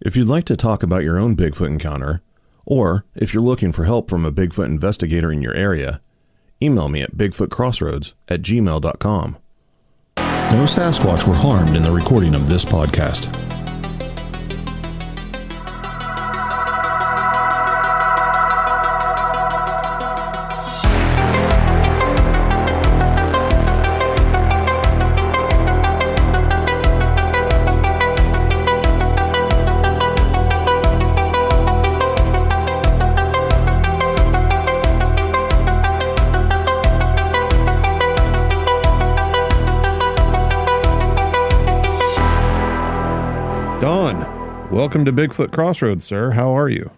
If you'd like to talk about your own Bigfoot encounter, or if you're looking for help from a Bigfoot investigator in your area, email me at bigfootcrossroads@gmail.com. No Sasquatch were harmed in the recording of this podcast. Welcome to Bigfoot Crossroads, sir. How are you?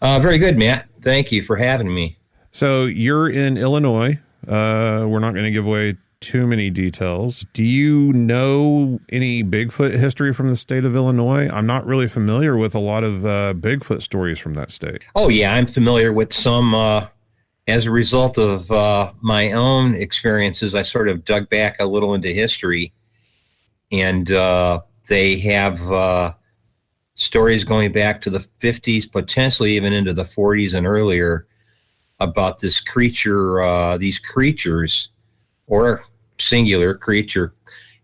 Very good, Matt. Thank you for having me. So you're in Illinois. We're not going to give away too many details. Do you know any Bigfoot history from the state of Illinois? I'm not really familiar with a lot of Bigfoot stories from that state. Oh, yeah. I'm familiar with some. As a result of my own experiences, I sort of dug back a little into history, and they have stories going back to the 50s, potentially even into the 40s and earlier, about this creature, these creatures, or singular creature,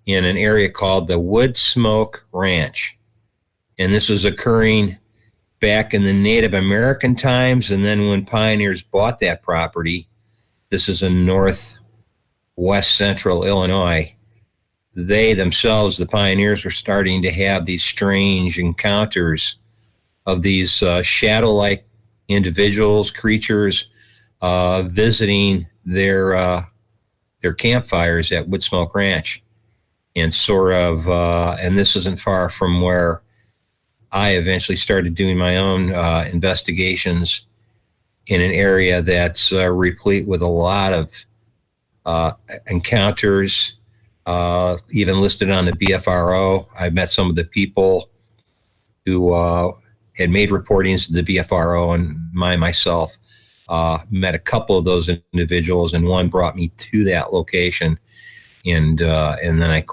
in an area called the Wood Smoke Ranch. And this was occurring back in the Native American times, and then when pioneers bought that property, this is in northwest central Illinois, they themselves, the pioneers, were starting to have these strange encounters of these shadow-like individuals, creatures, visiting their campfires at Woodsmoke Ranch, and and this isn't far from where I eventually started doing my own investigations in an area that's replete with a lot of encounters. Even listed on the BFRO. I met some of the people who had made reportings to the BFRO, and myself met a couple of those individuals, and one brought me to that location, and then I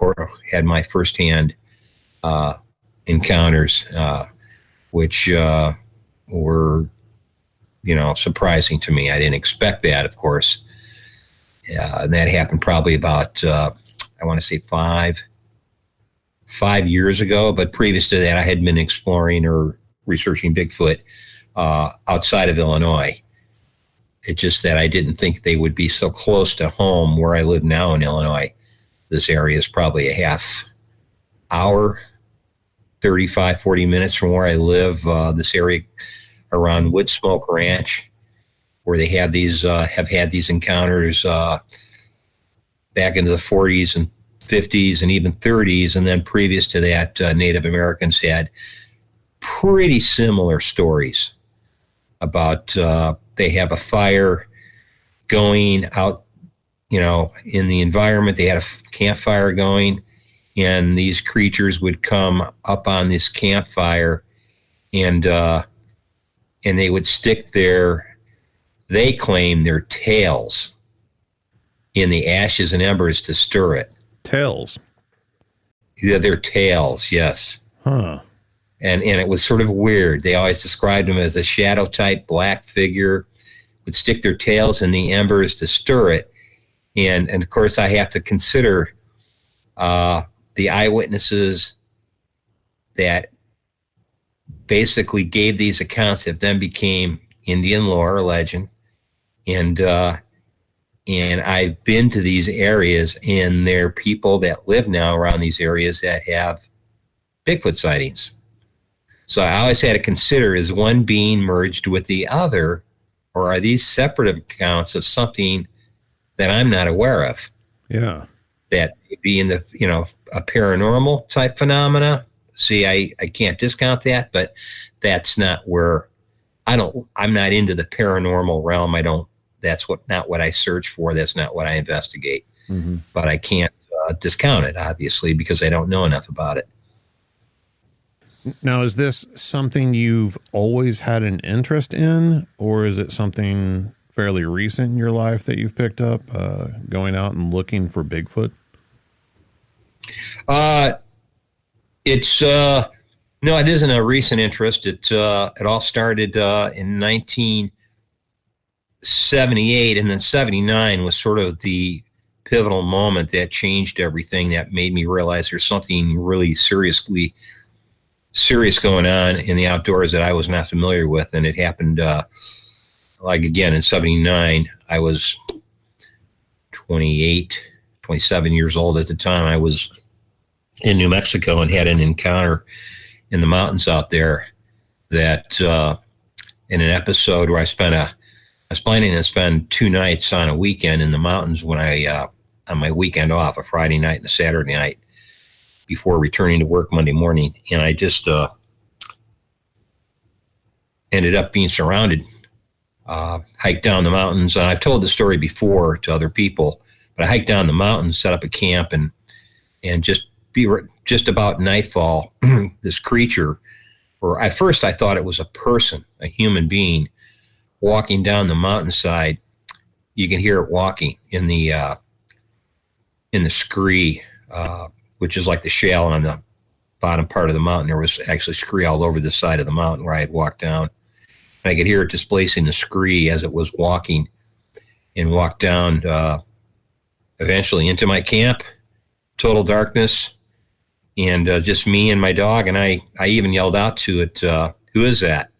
had my firsthand encounters, which were, surprising to me. I didn't expect that, of course. And that happened probably about I want to say five years ago, but previous to that, I had been exploring or researching Bigfoot outside of Illinois. It's just that I didn't think they would be so close to home where I live now in Illinois. This area is probably a half hour, 35, 40 minutes from where I live. This area around Woodsmoke Ranch, where they have had these encounters back into the 40s and 50s and even 30s, and then previous to that, Native Americans had pretty similar stories about they have a fire going out, in the environment. They had a campfire going, and these creatures would come up on this campfire, and they would stick they claim their tails in the ashes and embers to stir it. Tails? Yeah, their tails, yes. Huh. And it was sort of weird. They always described them as a shadow-type black figure, would stick their tails in the embers to stir it. And of course, I have to consider the eyewitnesses that basically gave these accounts that then became Indian lore or legend. And I've been to these areas, and there are people that live now around these areas that have Bigfoot sightings. So I always had to consider, is one being merged with the other, or are these separate accounts of something that I'm not aware of? Yeah. That may be in the, a paranormal type phenomena. See, I can't discount that, but that's not where I'm not into the paranormal realm. That's not what I search for. That's not what I investigate. Mm-hmm. But I can't discount it, obviously, because I don't know enough about it. Now, is this something you've always had an interest in, or is it something fairly recent in your life that you've picked up, going out and looking for Bigfoot? It's No, it isn't a recent interest. It all started in 1978, and then 79 was sort of the pivotal moment that changed everything. That made me realize there's something really serious going on in the outdoors that I was not familiar with, and it happened. Like again in 79, I was 28, 27 years old at the time. I was in New Mexico and had an encounter in the mountains out there that in an episode where I was planning to spend 2 nights on a weekend in the mountains when on my weekend off, a Friday night and a Saturday night before returning to work Monday morning. And I just ended up being surrounded. Hiked down the mountains, and I've told the story before to other people, but I hiked down the mountains, set up a camp, and just about nightfall, this creature, or at first I thought it was a person, a human being, walking down the mountainside. You can hear it walking in the scree, which is like the shale on the bottom part of the mountain. There was actually scree all over the side of the mountain where I had walked down. I could hear it displacing the scree as it was walking, and walked down eventually into my camp, total darkness, and just me and my dog. And I even yelled out to it, "Who is that?"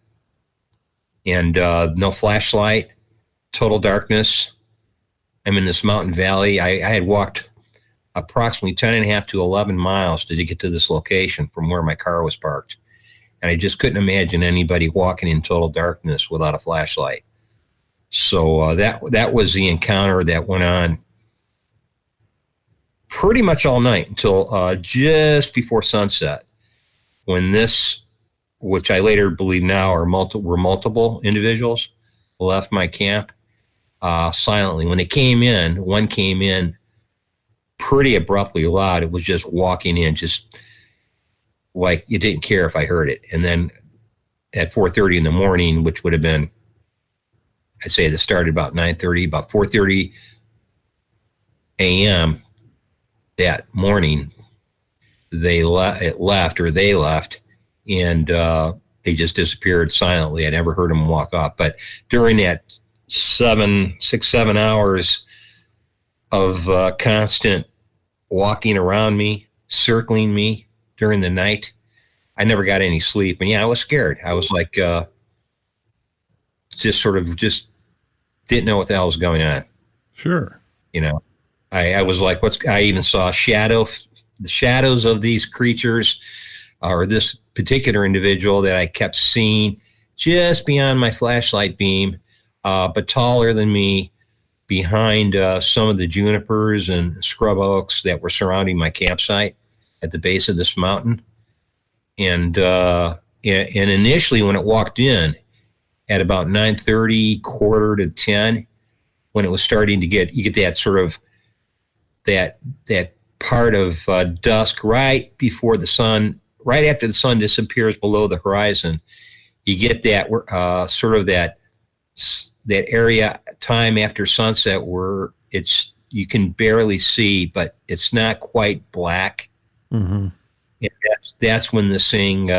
And no flashlight, total darkness. I'm in this mountain valley. I had walked approximately 10.5 to 11 miles to get to this location from where my car was parked. And I just couldn't imagine anybody walking in total darkness without a flashlight. So that was the encounter that went on pretty much all night until just before sunset, when this, which I later believe now were multiple individuals, left my camp silently. When they came in, one came in pretty abruptly loud. It was just walking in, just like you didn't care if I heard it. And then at 4:30 in the morning, which would have been, I'd say, the start about 9:30, about 4:30 a.m. that morning, they left, and they just disappeared silently. I never heard them walk off. But during that 7 hours of constant walking around me, circling me during the night, I never got any sleep. And yeah, I was scared. I was like, just didn't know what the hell was going on. Sure. You know, I was like, I even saw the shadows of these creatures, or this particular individual that I kept seeing just beyond my flashlight beam, but taller than me, behind some of the junipers and scrub oaks that were surrounding my campsite at the base of this mountain. And initially when it walked in at about 9:30, quarter to 10, when it was starting to you get that sort of, that part of dusk right before the sun, right after the sun disappears below the horizon, you get that sort of that area time after sunset where you can barely see, but it's not quite black. Mm-hmm. And that's when this thing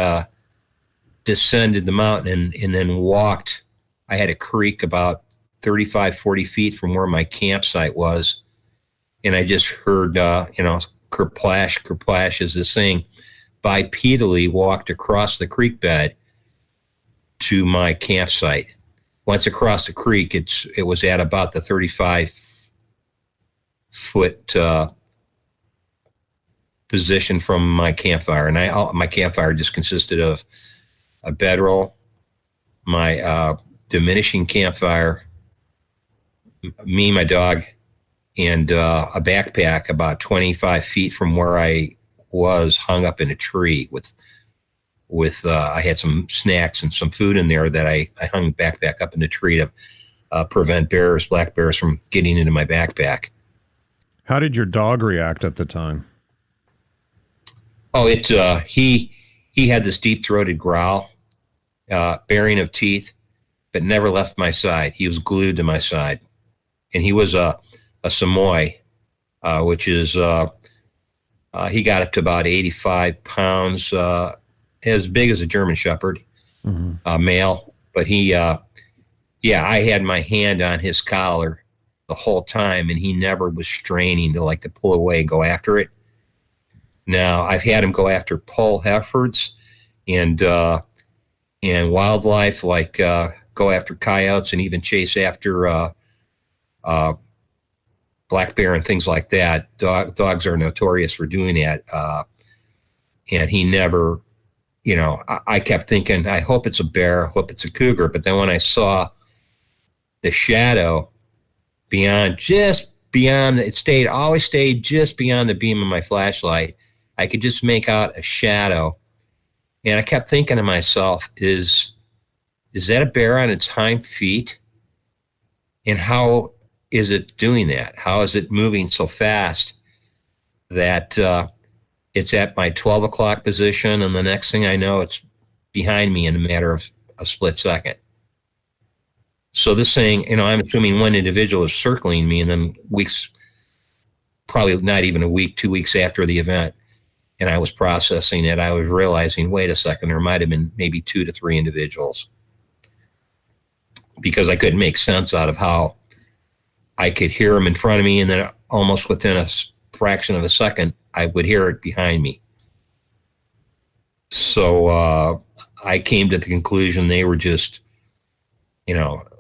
descended the mountain and then walked. I had a creek about 35, 40 feet from where my campsite was, and I just heard, kerplash, kerplash, as this thing bipedally walked across the creek bed to my campsite. Once across the creek, it was at about the 35-foot position from my campfire, and my campfire just consisted of a bedroll, my diminishing campfire, me, my dog, and a backpack about 25 feet from where I was, hung up in a tree with I had some snacks and some food in there that I hung the backpack up in the tree to prevent black bears from getting into my backpack. How did your dog react at the time? Oh, he had this deep-throated growl, baring of teeth, but never left my side. He was glued to my side. And he was a Samoy, which is, he got up to about 85 pounds, as big as a German Shepherd, male, but he, I had my hand on his collar the whole time, and he never was straining to pull away and go after it. Now, I've had him go after Paul Heiffords and wildlife, go after coyotes and even chase after black bear and things like that. Dogs are notorious for doing that. And he never, I kept thinking, I hope it's a bear, I hope it's a cougar. But then when I saw the shadow always stayed just beyond the beam of my flashlight. I could just make out a shadow. And I kept thinking to myself, is that a bear on its hind feet? And how is it doing that? How is it moving so fast that it's at my 12 o'clock position, and the next thing I know, it's behind me in a matter of a split second? So this thing, I'm assuming one individual is circling me, and then weeks, probably not even a week, 2 weeks after the event, and I was processing it, I was realizing, wait a second, there might have been maybe 2 to 3 individuals, because I couldn't make sense out of how I could hear them in front of me, and then almost within a fraction of a second, I would hear it behind me. So I came to the conclusion they were just,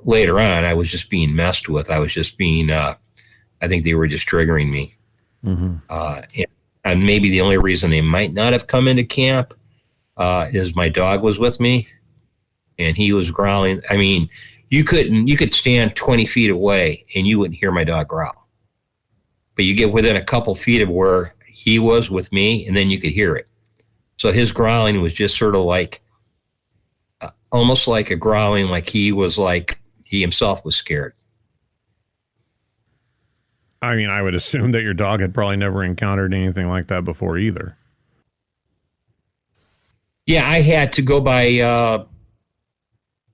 later on, I was just being messed with. I was just being, I think they were just triggering me. And maybe the only reason they might not have come into camp is my dog was with me, and he was growling. I mean, you could stand 20 feet away and you wouldn't hear my dog growl. But you get within a couple feet of where he was with me, and then you could hear it. So his growling was just sort of almost like a growling, like he himself was scared. I mean, I would assume that your dog had probably never encountered anything like that before either. Yeah, I had to go by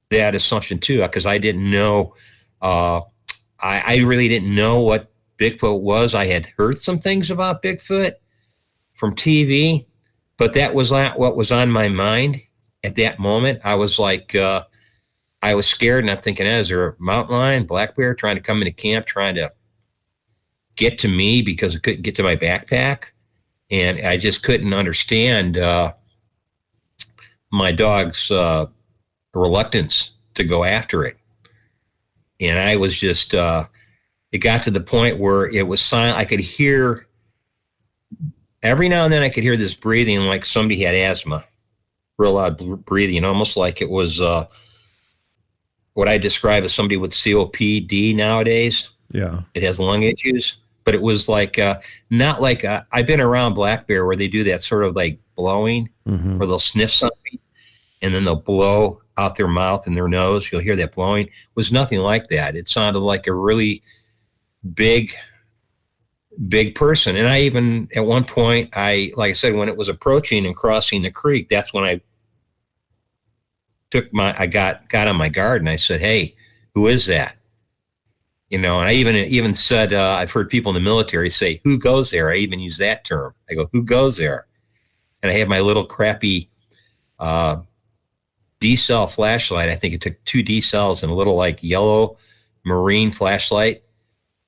that assumption too, because I didn't know. I really didn't know what Bigfoot was. I had heard some things about Bigfoot from TV, but that was not what was on my mind at that moment. I was I was scared, and I'm thinking, is there a mountain lion, black bear trying to come into camp, trying to get to me because it couldn't get to my backpack? And I just couldn't understand my dog's reluctance to go after it. And I was just, it got to the point where it was silent. I could hear, every now and then I could hear this breathing like somebody had asthma, real loud breathing, almost like it was what I describe as somebody with COPD nowadays. Yeah. It has lung issues, but it was not like, I've been around black bear where they do that sort of like blowing, where they'll sniff something and then they'll blow out their mouth and their nose. You'll hear that blowing. It was nothing like that. It sounded like a really big person. And I even, at one point, like I said, when it was approaching and crossing the creek, that's when I got on my guard, and I said, hey, who is that? And I even said, I've heard people in the military say, who goes there? I even use that term. I go, who goes there? And I have my little crappy D-cell flashlight. I think it took 2 D-cells and a little yellow marine flashlight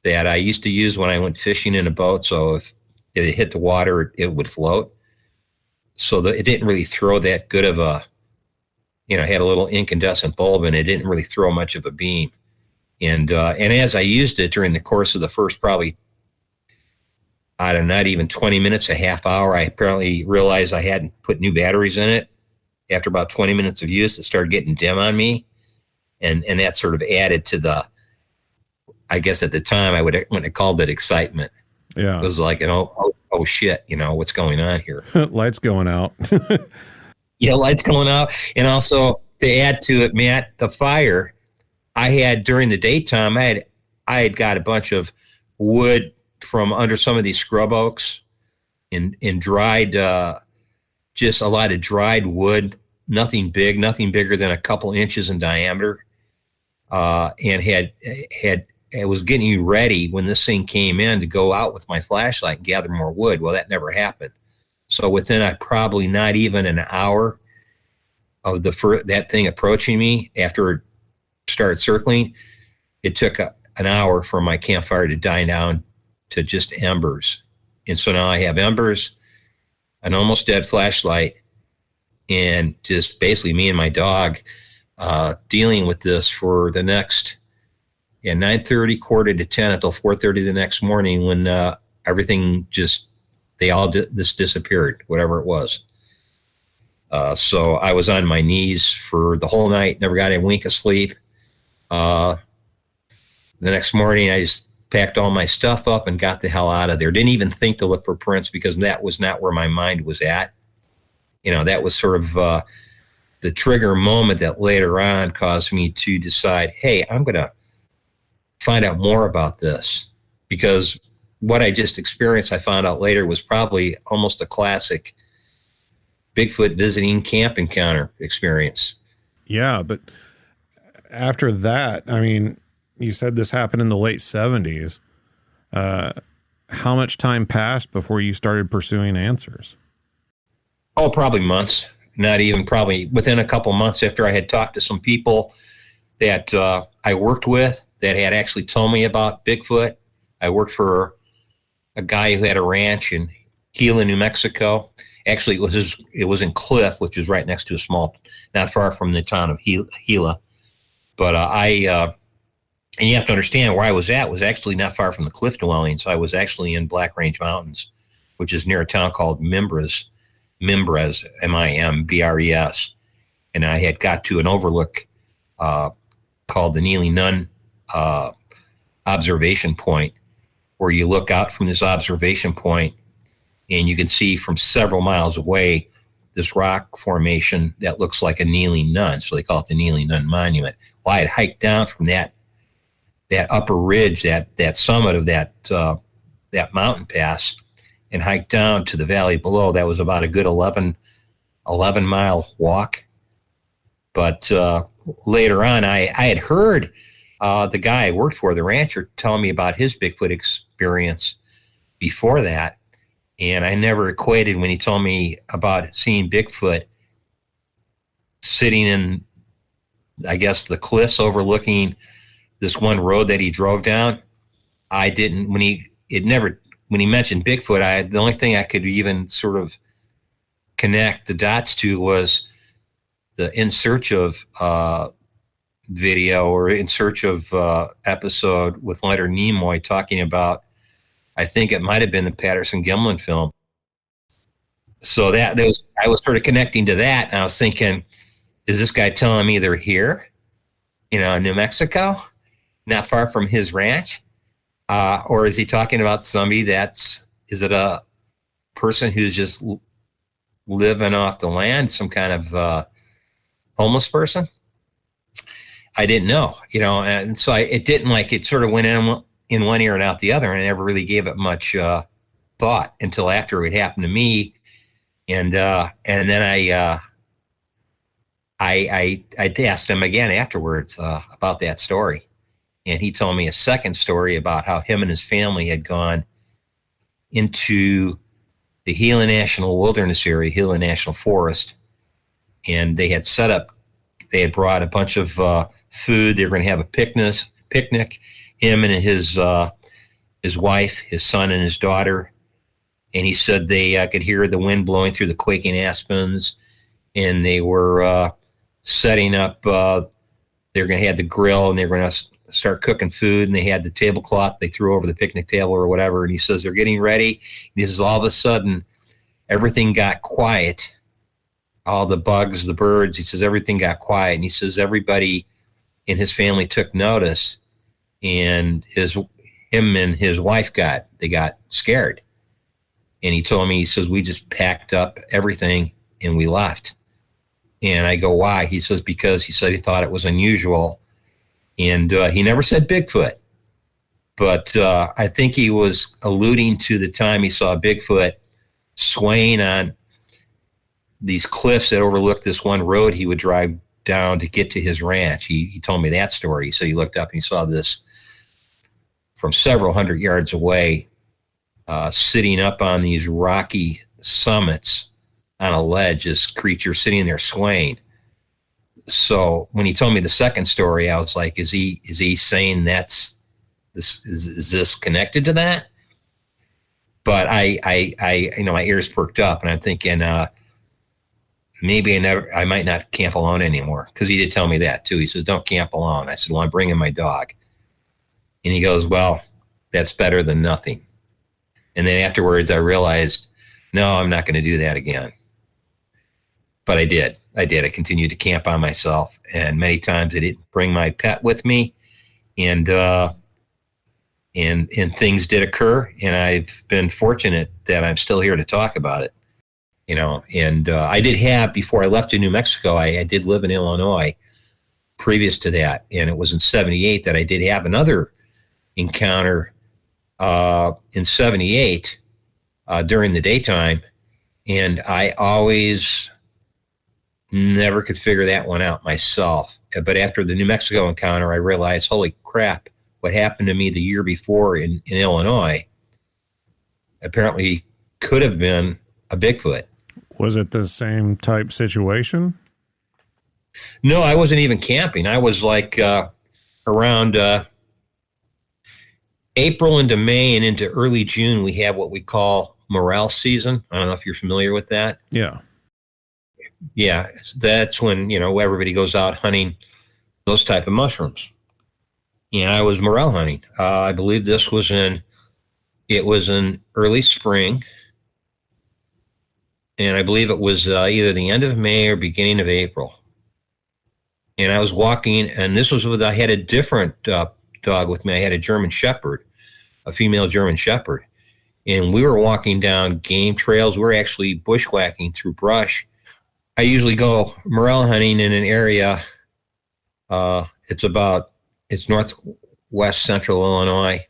that I used to use when I went fishing in a boat. So if it hit the water, it would float. So it didn't really throw that good of a, it had a little incandescent bulb, and it didn't really throw much of a beam. And as I used it during the course of the first probably, I don't know, not even 20 minutes, a half hour, I apparently realized I hadn't put new batteries in it. After about 20 minutes of use, it started getting dim on me. And that sort of added to the, I guess at the time I wouldn't have called it excitement. Yeah. It was like, oh shit, what's going on here? Lights going out. Yeah, lights going out. And also to add to it, Matt, the fire, I had during the daytime, I had got a bunch of wood from under some of these scrub oaks and dried, just a lot of dried wood, nothing big, nothing bigger than a couple inches in diameter, and I was getting ready when this thing came in to go out with my flashlight and gather more wood. Well, that never happened. So within probably not even an hour, of that thing approaching me after it started circling, it took an hour for my campfire to die down to just embers. And so now I have embers, an almost dead flashlight, and just basically me and my dog dealing with this for the next 9:30, quarter to 10 until 4:30 the next morning, when everything just, this disappeared, whatever it was. So I was on my knees for the whole night, never got a wink of sleep. The next morning, I just packed all my stuff up and got the hell out of there. Didn't even think to look for prints, because that was not where my mind was at. That was sort of the trigger moment that later on caused me to decide, hey, I'm going to find out more about this, because what I just experienced, I found out later, was probably almost a classic Bigfoot visiting camp encounter experience. Yeah, but after that, I mean, you said this happened in the late 70s. How much time passed before you started pursuing answers? Oh, probably months. Not even, probably within a couple months after I had talked to some people that I worked with that had actually told me about Bigfoot. I worked for a guy who had a ranch in Gila, New Mexico. Actually, it was in Cliff, which is right next to a small, not far from the town of Gila. But and you have to understand, where I was at was actually not far from the cliff dwellings. I was actually in Black Range Mountains, which is near a town called Mimbres, Mimbres. And I had got to an overlook called the Neely Nun observation point, where you look out from this observation point and you can see from several miles away this rock formation that looks like a kneeling nun. So they call it the Neely Nun Monument. Well, I had hiked down from that upper ridge, that summit of that mountain pass, and hiked down to the valley below. That was about a good 11-mile walk. But later on, I had heard the guy I worked for, the rancher, telling me about his Bigfoot experience before that. And I never equated, when he told me about seeing Bigfoot sitting in, I guess, the cliffs overlooking this one road that he drove down. I didn't, when he mentioned Bigfoot, the only thing I could even sort of connect the dots to was the In Search of video, or In Search of episode with Leonard Nimoy talking about, I think it might have been the Patterson-Gimlin film. So I was sort of connecting to that, and I was thinking, is this guy telling me they're here, in New Mexico, not far from his ranch? Or is he talking about somebody is it a person who's just living off the land, some kind of homeless person? I didn't know, and so it didn't, it sort of went in one ear and out the other, and I never really gave it much thought until after it happened to me. And then I asked him again afterwards about that story. And he told me a second story about how him and his family had gone into the Gila National Wilderness area, Gila National Forest, and they had brought a bunch of food. They were going to have a picnic, him and his wife, his son, and his daughter. And he said they could hear the wind blowing through the quaking aspens, and they were setting up. They're going to have the grill, and they're going to start cooking food, and they had the tablecloth they threw over the picnic table or whatever. And he says they're getting ready. And he says all of a sudden everything got quiet. All the bugs, the birds, he says everything got quiet. And he says everybody in his family took notice, and him and his wife got scared. And he told me, he says, we just packed up everything and we left. And I go, why? He says, because he said he thought it was unusual. And he never said Bigfoot, but I think he was alluding to the time he saw Bigfoot swaying on these cliffs that overlooked this one road he would drive down to get to his ranch. He told me that story. So he looked up and he saw this from several hundred yards away, sitting up on these rocky summits on a ledge, this creature sitting there swaying. So when he told me the second story, I was like, is he saying is this connected to that? But I my ears perked up, and I'm thinking, maybe I might not camp alone anymore, because he did tell me that too. He says, don't camp alone. I said, well, I'm bringing my dog. And he goes, well, that's better than nothing. And then afterwards I realized, no, I'm not going to do that again. But I did. I continued to camp on myself, and many times I didn't bring my pet with me, and things did occur, and I've been fortunate that I'm still here to talk about it. And I did have, before I left to New Mexico, I did live in Illinois previous to that, and it was in 78 that I did have another encounter in 78 during the daytime, and I always never could figure that one out myself. But after the New Mexico encounter, I realized, holy crap, what happened to me the year before in Illinois apparently could have been a Bigfoot. Was it the same type situation? No, I wasn't even camping. I was like around April into May and into early June, we have what we call morel season. I don't know if you're familiar with that. Yeah. Yeah, that's when, everybody goes out hunting those type of mushrooms. And I was morel hunting. I believe it was in early spring. And I believe it was either the end of May or beginning of April. And I was walking, and I had a different dog with me. I had a German Shepherd, a female German Shepherd. And we were walking down game trails. We were actually bushwhacking through brush. I usually go morel hunting in an area. It's northwest central Illinois.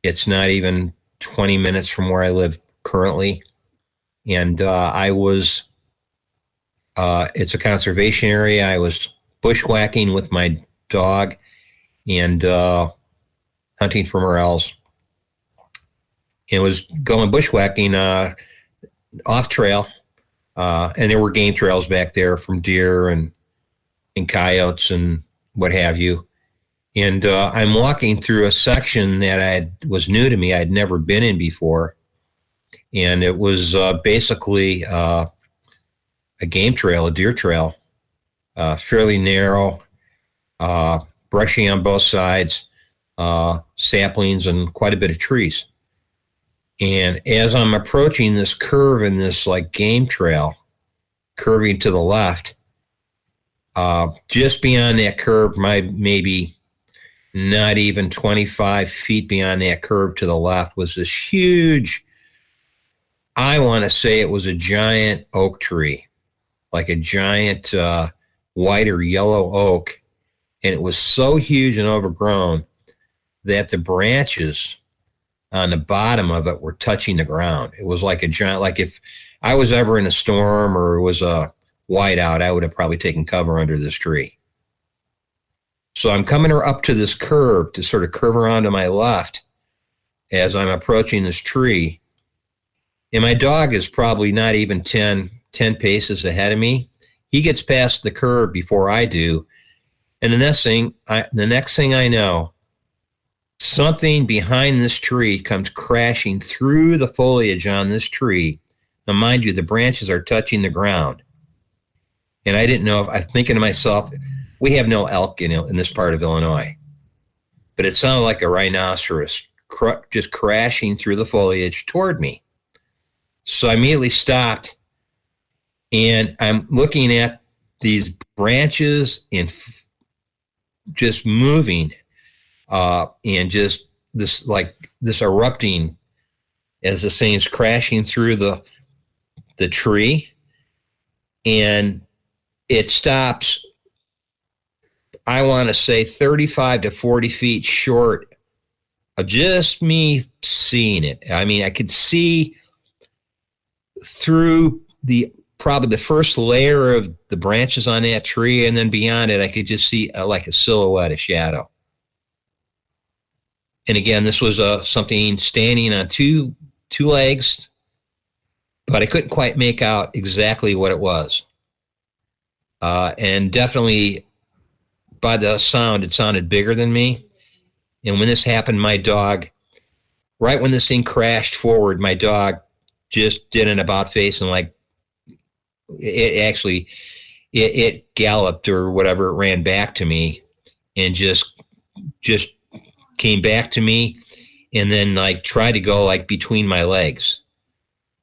It's not even 20 minutes from where I live currently. And it's a conservation area. I was bushwhacking with my dog and hunting for morels. It was going bushwhacking off trail. And there were game trails back there from deer and coyotes and what have you. And I'm walking through a section that was new to me. I'd never been in before. And it was basically a game trail, a deer trail, fairly narrow, brushy on both sides, saplings, and quite a bit of trees. And as I'm approaching this curve in this like game trail, curving to the left, just beyond that curve, maybe not even 25 feet beyond that curve to the left, was this huge, I want to say it was a giant oak tree, like a giant white or yellow oak. And it was so huge and overgrown that the branches on the bottom of it were touching the ground. It was like a giant, like if I was ever in a storm or it was a whiteout, I would have probably taken cover under this tree. So I'm coming up to this curve to sort of curve around to my left as I'm approaching this tree. And my dog is probably not even 10 paces ahead of me. He gets past the curve before I do. And the next thing I know, something behind this tree comes crashing through the foliage on this tree. Now, mind you, the branches are touching the ground. And I didn't know if I'm thinking to myself, we have no elk in this part of Illinois. But it sounded like a rhinoceros just crashing through the foliage toward me. So I immediately stopped, and I'm looking at these branches and just moving, and just this erupting as the thing is crashing through the tree, and it stops, I want to say 35 to 40 feet short of just me seeing it. I mean, I could see through probably the first layer of the branches on that tree, and then beyond it, I could just see like a silhouette, a shadow. And again, this was something standing on two legs, but I couldn't quite make out exactly what it was. And definitely by the sound, it sounded bigger than me. And when this happened, my dog, right when this thing crashed forward, my dog just did an about face and like it actually it galloped or whatever, it ran back to me and just came back to me and then like tried to go like between my legs,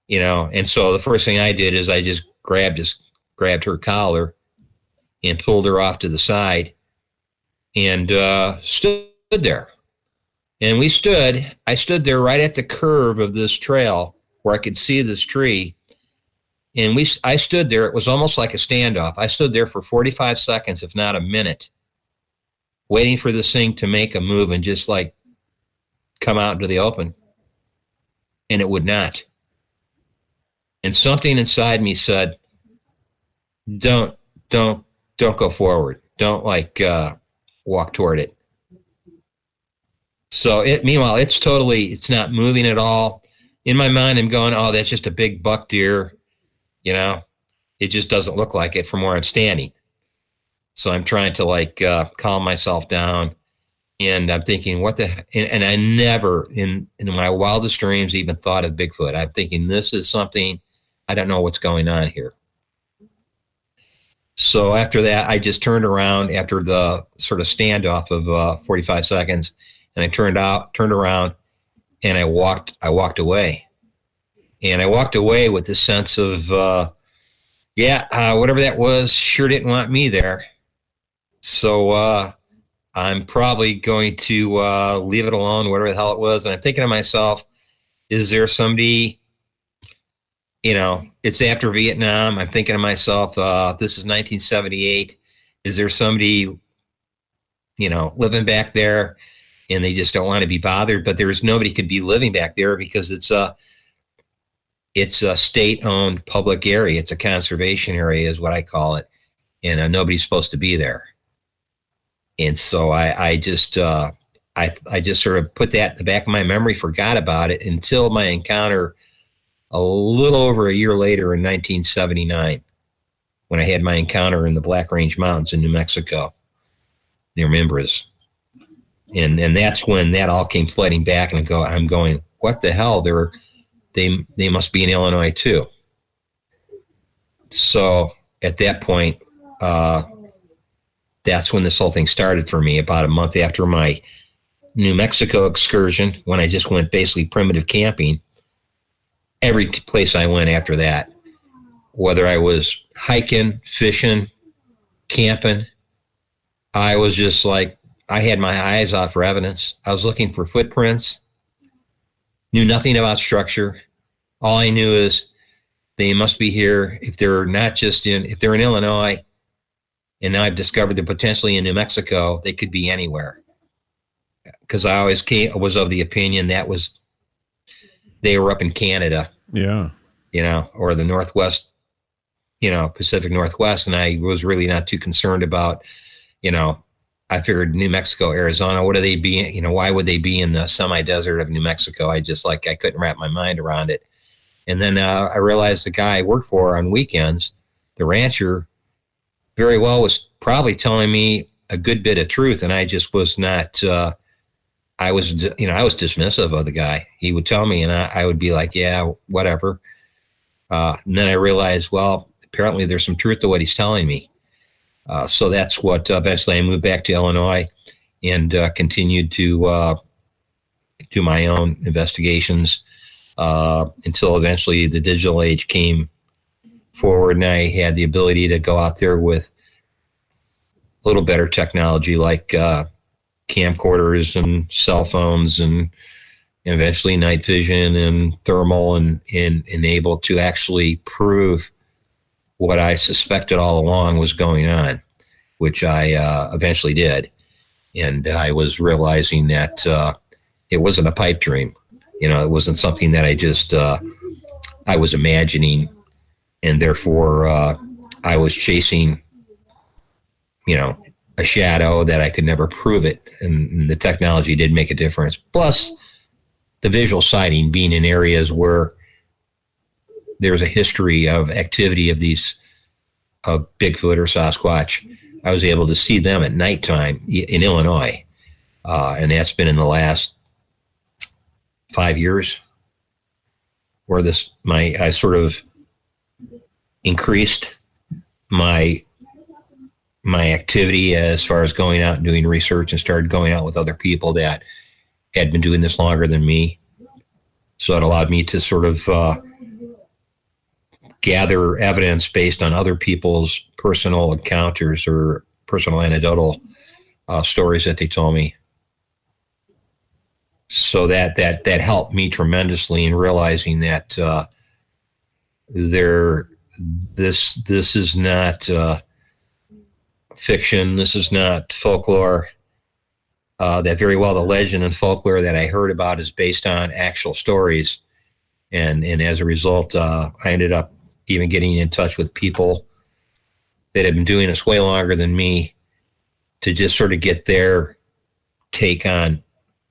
you know. And so the first thing I did is I just grabbed her collar and pulled her off to the side and stood there. And I stood there right at the curve of this trail where I could see this tree. And I stood there. It was almost like a standoff. I stood there for 45 seconds, if not a minute, waiting for this thing to make a move and just like come out into the open. And it would not. And something inside me said, don't go forward. Don't like walk toward it. So meanwhile, it's not moving at all. In my mind, I'm going, oh, that's just a big buck deer. You know, it just doesn't look like it from where I'm standing. So I'm trying to like calm myself down. And I'm thinking, and I never in my wildest dreams even thought of Bigfoot. I'm thinking this is something, I don't know what's going on here. So after that, I just turned around after the sort of standoff of 45 seconds, and I turned around, and I walked away. And I walked away with the sense of, whatever that was, sure didn't want me there. So I'm probably going to leave it alone, whatever the hell it was. And I'm thinking to myself, is there somebody, you know, it's after Vietnam. I'm thinking to myself, this is 1978. Is there somebody, you know, living back there and they just don't want to be bothered? But there's nobody could be living back there because it's a state-owned public area. It's a conservation area is what I call it. And nobody's supposed to be there. And so I just sort of put that in the back of my memory, forgot about it until my encounter a little over a year later in 1979, when I had my encounter in the Black Range Mountains in New Mexico, near Mimbres. And that's when that all came flooding back, and I'm going, what the hell? They must be in Illinois too. So at that point, that's when this whole thing started for me, about a month after my New Mexico excursion, when I just went basically primitive camping. Every place I went after that, whether I was hiking, fishing, camping, I was just like, I had my eyes out for evidence. I was looking for footprints, knew nothing about structure. All I knew is they must be here. If they're in Illinois, and now I've discovered they're potentially in New Mexico, they could be anywhere. Because I always was of the opinion they were up in Canada. Yeah. You know, or the Northwest, you know, Pacific Northwest. And I was really not too concerned about, you know, I figured New Mexico, Arizona, what are they being, you know, why would they be in the semi-desert of New Mexico? I couldn't wrap my mind around it. And then I realized the guy I worked for on weekends, the rancher, very well was probably telling me a good bit of truth. And I just was not, I was dismissive of the guy. He would tell me and I would be like, yeah, whatever. And then I realized, well, apparently there's some truth to what he's telling me. So that's what eventually I moved back to Illinois and continued to do my own investigations until eventually the digital age came forward and I had the ability to go out there with a little better technology like camcorders and cell phones and eventually night vision and thermal and able to actually prove what I suspected all along was going on, which I eventually did. And I was realizing that it wasn't a pipe dream. You know, it wasn't something that I just, I was imagining, and therefore I was chasing, you know, a shadow that I could never prove it. And the technology did make a difference. Plus the visual sighting, being in areas where there's a history of activity of these of Bigfoot or Sasquatch, I was able to see them at nighttime in Illinois. And that's been in the last 5 years where I sort of increased my activity as far as going out and doing research, and started going out with other people that had been doing this longer than me. So it allowed me to sort of gather evidence based on other people's personal encounters or personal anecdotal stories that they told me. So that helped me tremendously in realizing that this is not fiction. This is not folklore. That very well the legend and folklore that I heard about is based on actual stories. And as a result, I ended up even getting in touch with people that have been doing this way longer than me to just sort of get their take on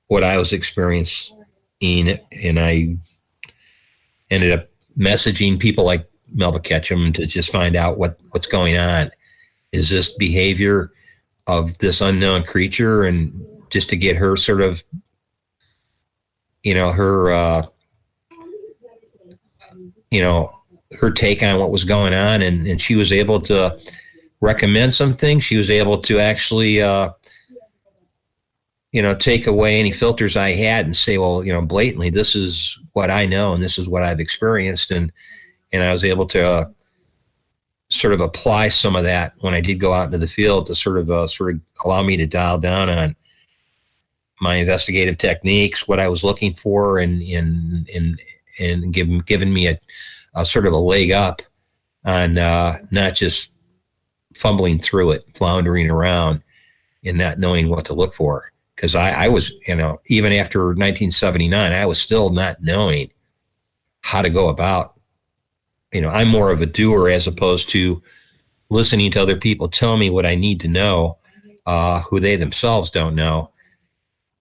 what I was experiencing. And I ended up messaging people like Melba Ketchum to just find out what's going on. Is this behavior of this unknown creature? And just to get her sort of, her take on what was going on. And she was able to recommend some things. She was able to actually, take away any filters I had and say, well, blatantly, this is what I know and this is what I've experienced. And I was able to sort of apply some of that when I did go out into the field to sort of allow me to dial down on my investigative techniques, what I was looking for, and giving me a sort of a leg up on not just fumbling through it, floundering around and not knowing what to look for. Because I was, even after 1979, I was still not knowing how to go about. I'm more of a doer as opposed to listening to other people tell me what I need to know, who they themselves don't know.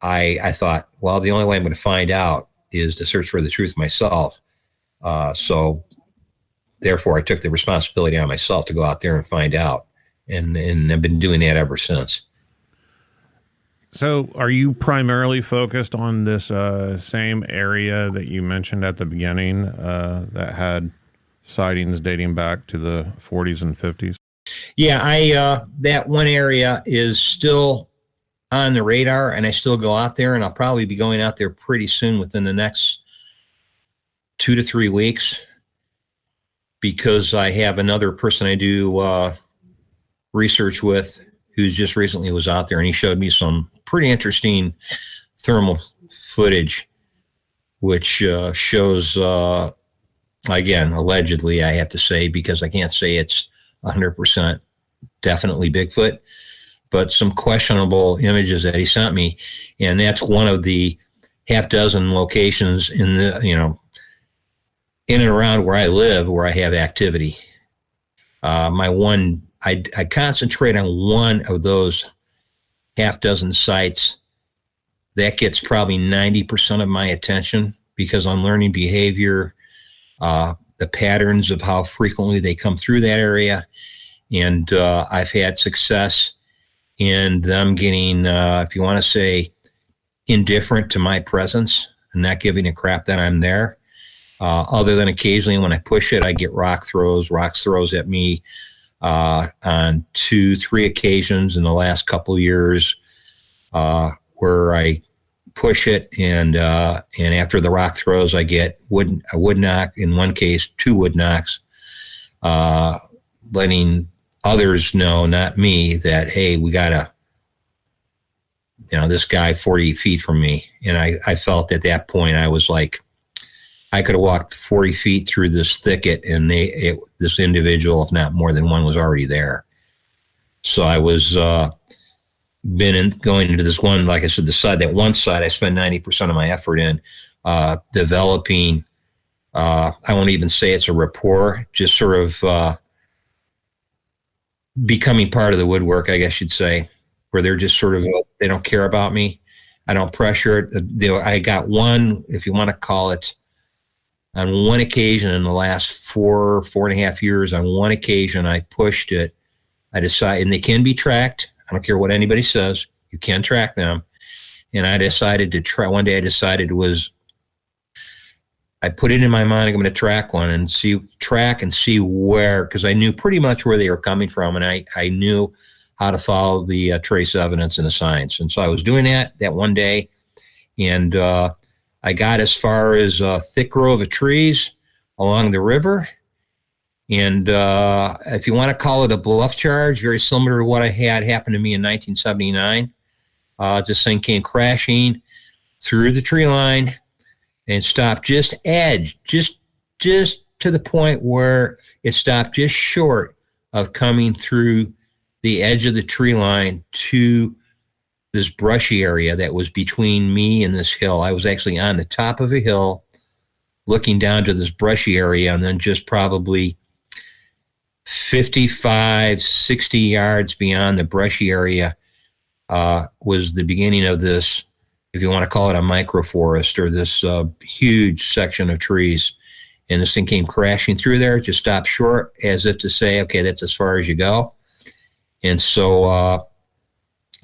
I thought, well, the only way I'm going to find out is to search for the truth myself. So therefore, I took the responsibility on myself to go out there and find out. And I've been doing that ever since. So are you primarily focused on this same area that you mentioned at the beginning that had sightings dating back to the 40s and 50s? Yeah, that one area is still on the radar, and I still go out there, and I'll probably be going out there pretty soon within the next 2 to 3 weeks, because I have another person I do research with who's just recently was out there, and he showed me some pretty interesting thermal footage, which shows, again, allegedly, I have to say, because I can't say it's 100% definitely Bigfoot, but some questionable images that he sent me. And that's one of the half dozen locations in the, in and around where I live, where I have activity. I concentrate on one of those half dozen sites. That gets probably 90% of my attention, because I'm learning behavior, the patterns of how frequently they come through that area. And I've had success in them getting, if you want to say, indifferent to my presence and not giving a crap that I'm there. Other than occasionally when I push it, I get rocks throws at me on 2-3 occasions in the last couple of years, where I push it, and after the rock throws, I get a wood knock. In one case, 2 wood knocks, letting others know, not me, that, hey, we got this guy 40 feet from me. And I felt at that point, I was like, I could have walked 40 feet through this thicket, and this individual, if not more than one, was already there. So I was going into this one, like I said, that one side I spend 90% of my effort in developing. I won't even say it's a rapport, just sort of becoming part of the woodwork, I guess you'd say, where they're just sort of, they don't care about me. I don't pressure it. I got one, if you want to call it, On one occasion in the last 4.5 years, on one occasion, I pushed it. I decided, and they can be tracked. I don't care what anybody says. You can track them. And I decided to try. One day I decided I put it in my mind, I'm going to track one and see where, because I knew pretty much where they were coming from, and I knew how to follow the trace evidence and the signs. And so I was doing that one day, and I got as far as a thick grove of trees along the river. And if you want to call it a bluff charge, very similar to what I had happen to me in 1979, this thing came crashing through the tree line and stopped just to the point where it stopped just short of coming through the edge of the tree line to this brushy area that was between me and this hill. I was actually on the top of a hill looking down to this brushy area, and then just probably 55, 60 yards beyond the brushy area was the beginning of this, if you want to call it a microforest, or this huge section of trees. And this thing came crashing through there, just stopped short, as if to say, okay, that's as far as you go. And so,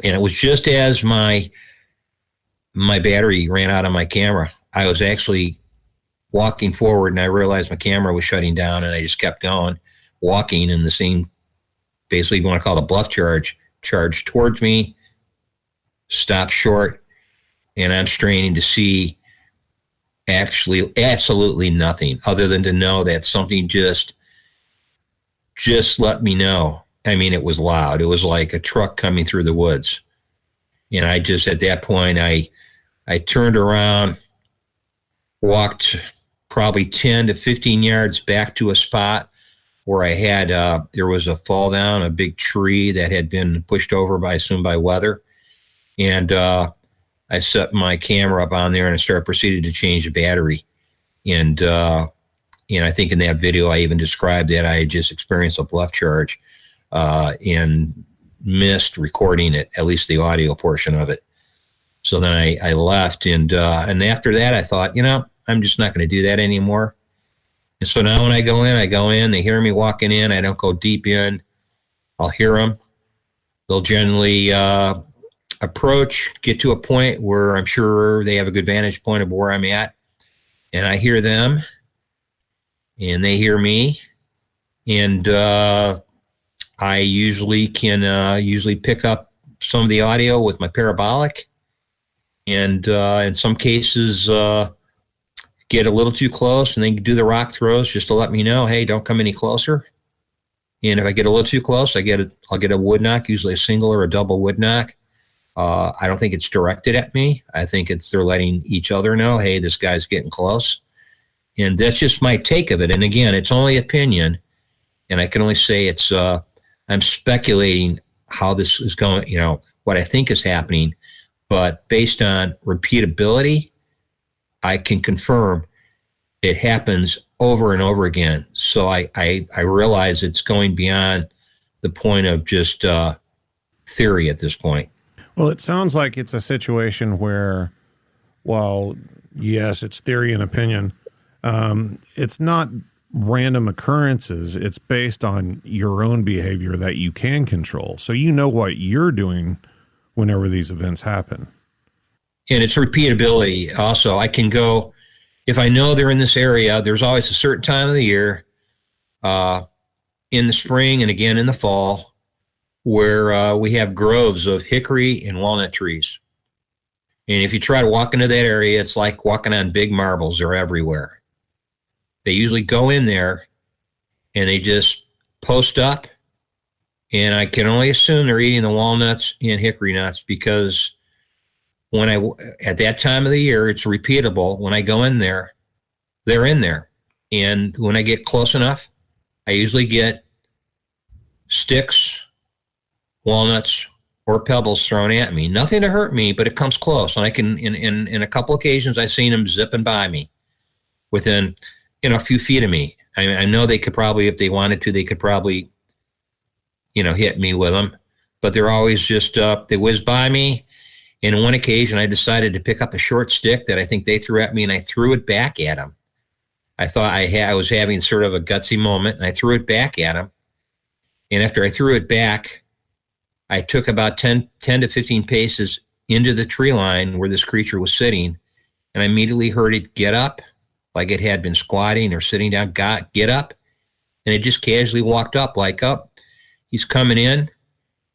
and it was just as my battery ran out on my camera. I was actually walking forward, and I realized my camera was shutting down, and I just kept going, walking, and the scene, basically, you want to call it a bluff charge towards me, stopped short, and I'm straining to see actually absolutely nothing other than to know that something just let me know. I mean, it was loud. It was like a truck coming through the woods. And I just, at that point, I turned around, walked probably 10 to 15 yards back to a spot where I had, there was a fall down, a big tree that had been pushed over by weather. And I set my camera up on there and I proceeded to change the battery. And I think in that video, I even described that I had just experienced a bluff charge and missed recording it, at least the audio portion of it. So then I left, and after that, I thought, I'm just not going to do that anymore. And so now when I go in, they hear me walking in. I don't go deep in. I'll hear them. They'll generally approach, get to a point where I'm sure they have a good vantage point of where I'm at, and I hear them, and they hear me, and I usually can pick up some of the audio with my parabolic, and in some cases get a little too close, and they do the rock throws just to let me know, hey, don't come any closer. And if I get a little too close, I'll get a wood knock, usually a single or a double wood knock. I don't think it's directed at me. I think they're letting each other know, hey, this guy's getting close. And that's just my take of it. And again, it's only opinion, and I can only say it's I'm speculating how this is going, what I think is happening. But based on repeatability, I can confirm it happens over and over again. So I realize it's going beyond the point of just theory at this point. Well, it sounds like it's a situation where, while, yes, it's theory and opinion, it's not random occurrences. It's based on your own behavior that you can control. So you know what you're doing whenever these events happen. And it's repeatability also. I can go, if I know they're in this area, there's always a certain time of the year, in the spring and again in the fall, where we have groves of hickory and walnut trees. And if you try to walk into that area, it's like walking on big marbles. They're everywhere. They usually go in there and they just post up. And I can only assume they're eating the walnuts and hickory nuts, because at that time of the year, it's repeatable. When I go in there, they're in there. And when I get close enough, I usually get sticks, walnuts, or pebbles thrown at me. Nothing to hurt me, but it comes close. And I can, in a couple occasions, I've seen them zipping by me within, a few feet of me. I know they could probably, if they wanted to, they could probably, hit me with them. But they're always just, they whiz by me. And on one occasion, I decided to pick up a short stick that I think they threw at me, and I threw it back at them. I thought I was having sort of a gutsy moment, and I threw it back at him. And after I threw it back, I took about 10 to 15 paces into the tree line where this creature was sitting, and I immediately heard it get up, like it had been squatting or sitting down, get up, and it just casually walked up, like, up, he's coming in.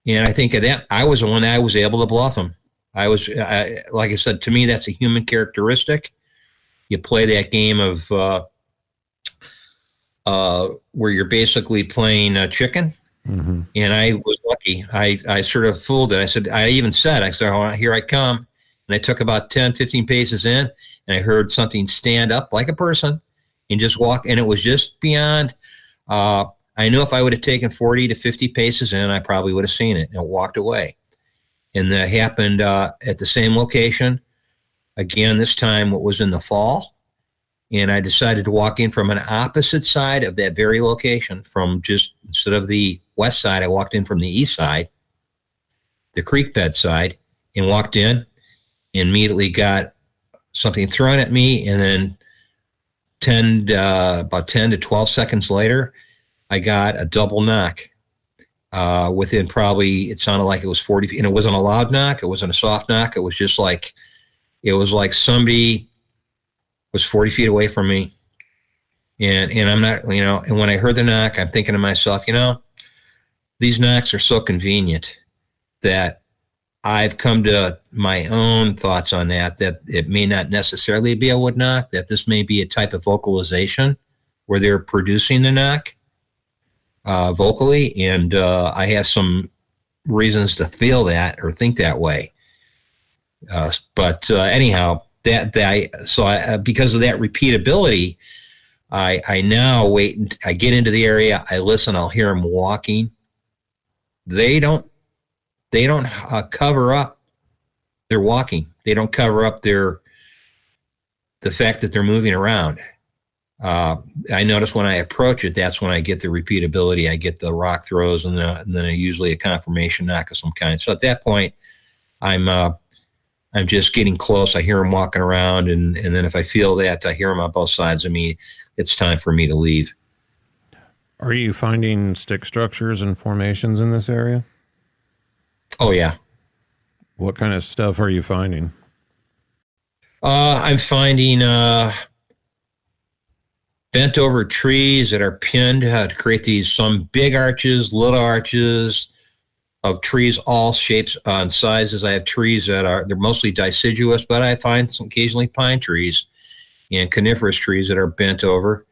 And I think of that, I was the one that I was able to bluff him. Like I said, to me, that's a human characteristic. You play that game of where you're basically playing chicken. Mm-hmm. And I was lucky. I sort of fooled it. I even said, oh, here I come. And I took about 10, 15 paces in, and I heard something stand up like a person and just walk. And it was just beyond. I knew if I would have taken 40 to 50 paces in, I probably would have seen it and walked away. And that happened at the same location. Again, this time it was in the fall. And I decided to walk in from an opposite side of that very location. From just, instead of the west side, I walked in from the east side, the creek bed side, and walked in, and immediately got something thrown at me. And then about 10 to 12 seconds later, I got a double knock. Within probably, it sounded like it was 40 feet. And it wasn't a loud knock. It wasn't a soft knock. It was just like, it was like somebody was 40 feet away from me. And I'm not, and when I heard the knock, I'm thinking to myself, these knocks are so convenient that I've come to my own thoughts on that it may not necessarily be a wood knock, that this may be a type of vocalization where they're producing the knock vocally. And I have some reasons to feel that or think that way. But anyhow, because of that repeatability, I now wait. I get into the area. I listen. I'll hear them walking. They don't cover up their walking. They don't cover up the fact that they're moving around. I notice when I approach it, that's when I get the repeatability. I get the rock throws, and then usually a confirmation knock of some kind. So at that point, I'm just getting close. I hear them walking around, and then if I feel that, I hear them on both sides of me, it's time for me to leave. Are you finding stick structures and formations in this area? Oh, yeah. What kind of stuff are you finding? I'm finding bent over trees that are pinned to create some big arches, little arches of trees, all shapes and sizes. I have trees they're mostly deciduous, but I find some occasionally pine trees and coniferous trees that are bent over.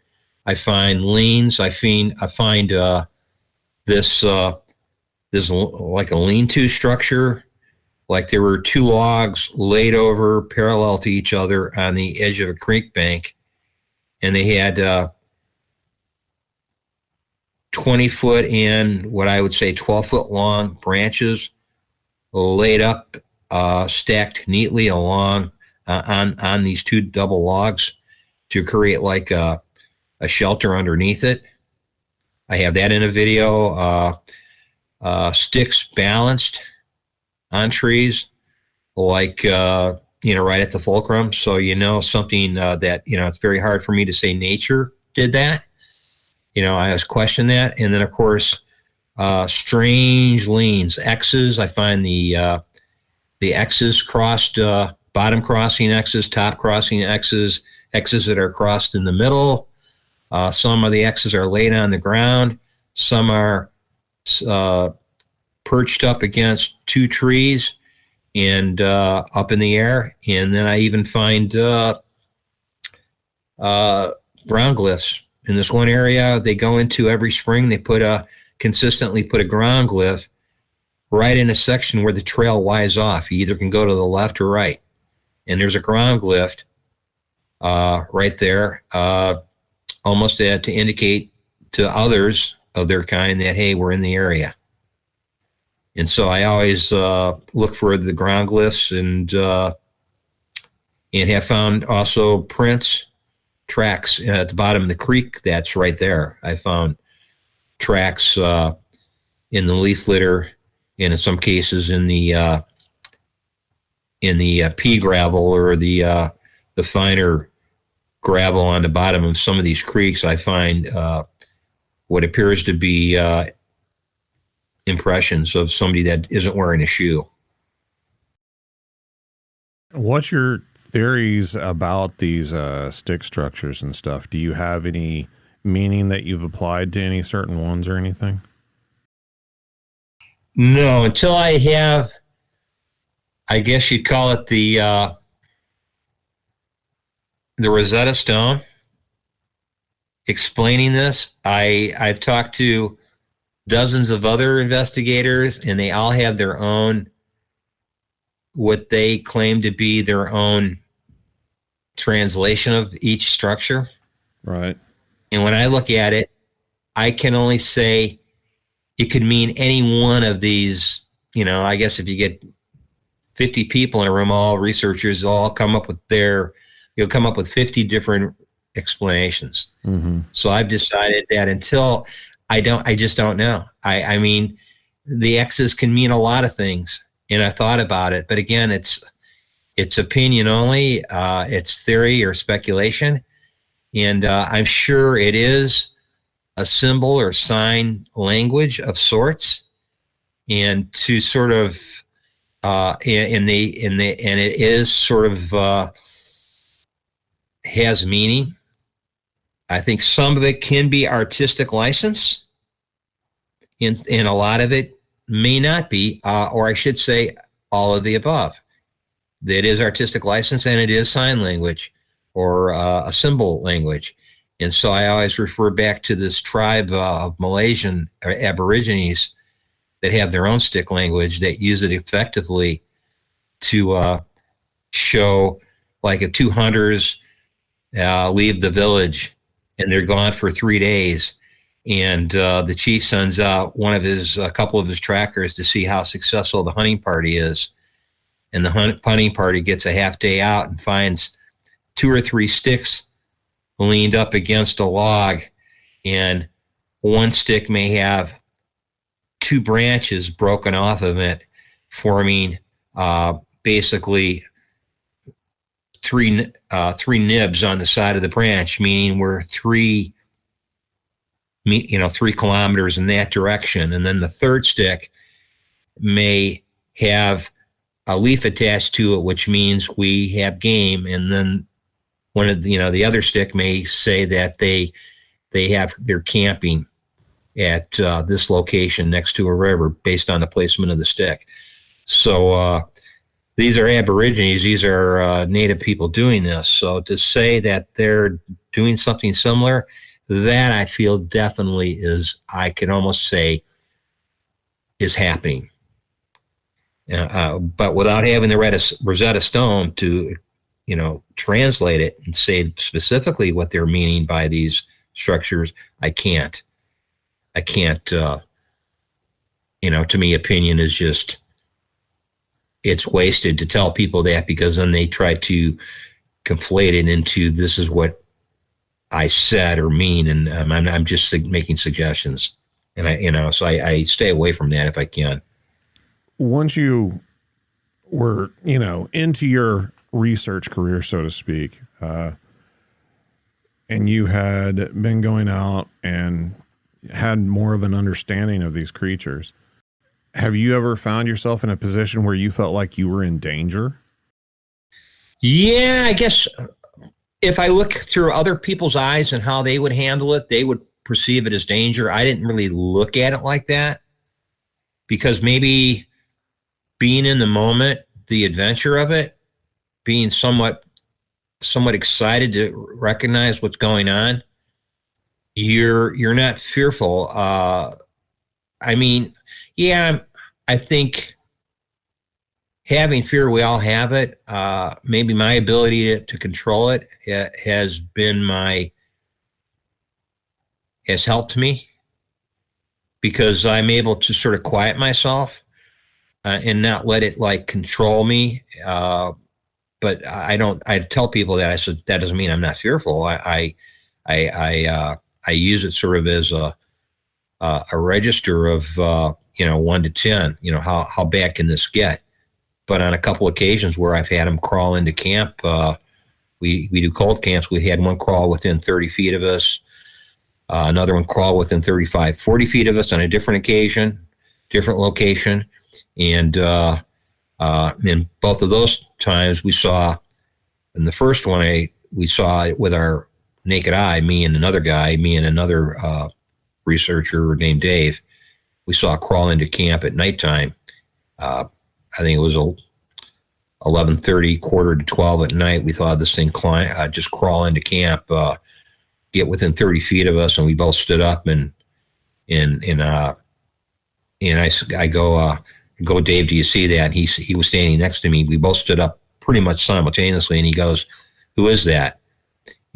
I find leans. I find this like a lean-to structure, like there were two logs laid over parallel to each other on the edge of a creek bank, and they had 20-foot and what I would say 12-foot long branches laid up, stacked neatly along on these two double logs to create like a shelter underneath it. I have that in a video. Sticks balanced on trees, like right at the fulcrum. So something that it's very hard for me to say nature did that. I always question that. And then, of course, strange leans, X's. I find the X's crossed, bottom crossing X's, top crossing X's, X's that are crossed in the middle. Some of the X's are laid on the ground. Some are perched up against two trees and up in the air. And then I even find ground glyphs. In this one area, they go into every spring. They consistently put a ground glyph right in a section where the trail winds off. You either can go to the left or right, and there's a ground glyph right there, almost to indicate to others of their kind that, hey, we're in the area. And so I always look for the ground glyphs, and have found also prints. Tracks at the bottom of the creek that's right there. I found tracks in the leaf litter, and in some cases in the pea gravel or the finer gravel on the bottom of some of these creeks, I find what appears to be impressions of somebody that isn't wearing a shoe. What's your theories about these stick structures and stuff? Do you have any meaning that you've applied to any certain ones or anything? No, until I have, I guess you'd call it the Rosetta Stone explaining this. I've talked to dozens of other investigators, and they all have their own, what they claim to be their own translation of each structure. Right. And when I look at it, I can only say it could mean any one of these. I guess if you get 50 people in a room, all researchers, all come up with you'll come up with 50 different explanations. Mm-hmm. So I've decided that until I just don't know. I mean, the X's can mean a lot of things, and I thought about it, but again, it's opinion only. It's theory or speculation, and I'm sure it is a symbol or sign language of sorts, and to sort of and it is sort of has meaning. I think some of it can be artistic license, and a lot of it may not be, or I should say all of the above. It is artistic license, and it is sign language or a symbol language. And so I always refer back to this tribe of Malaysian Aborigines that have their own stick language that use it effectively to show, like, if two hunters leave the village and they're gone for 3 days, and the chief sends out a couple of his trackers to see how successful the hunting party is, and the hunting party gets a half day out and finds 2 or 3 sticks leaned up against a log, and one stick may have 2 branches broken off of it, forming basically three nibs on the side of the branch, meaning we're 3 kilometers in that direction. And then the third stick may have a leaf attached to it, which means we have game. And then one of the other stick may say that they're camping at this location next to a river based on the placement of the stick. So these are Aborigines. These are Native people doing this. So to say that they're doing something similar, that I feel definitely is, I can almost say, is happening. But without having the Rosetta Stone to, translate it and say specifically what they're meaning by these structures, I can't. To me, opinion is just, it's wasted to tell people that, because then they try to conflate it into, this is what I said or mean, and I'm just making suggestions, and so I stay away from that if I can. Once you were, into your research career, so to speak, and you had been going out and had more of an understanding of these creatures, have you ever found yourself in a position where you felt like you were in danger? Yeah, I guess if I look through other people's eyes and how they would handle it, they would perceive it as danger. I didn't really look at it like that, because maybe being in the moment, the adventure of it, being somewhat excited to recognize what's going on, you're not fearful. I mean, yeah, I think having fear, we all have it. Maybe my ability to control it has helped me, because I'm able to sort of quiet myself and not let it control me. But I tell people that, I said, that doesn't mean I'm not fearful. I use it sort of as a register of 1 to 10. How bad can this get? But on a couple occasions where I've had them crawl into camp, We do cold camps. We had one crawl within 30 feet of us, another one crawl within 35, 40 feet of us on a different occasion, different location. And in both of those times, we saw, in the first one, we saw it with our naked eye, me and another researcher named Dave. We saw it crawl into camp at nighttime. I think it was 11:30, quarter to 12 at night. We thought this thing just crawl into camp, get within 30 feet of us, and we both stood up and I go, Dave, do you see that? And he was standing next to me. We both stood up pretty much simultaneously, and he goes, who is that?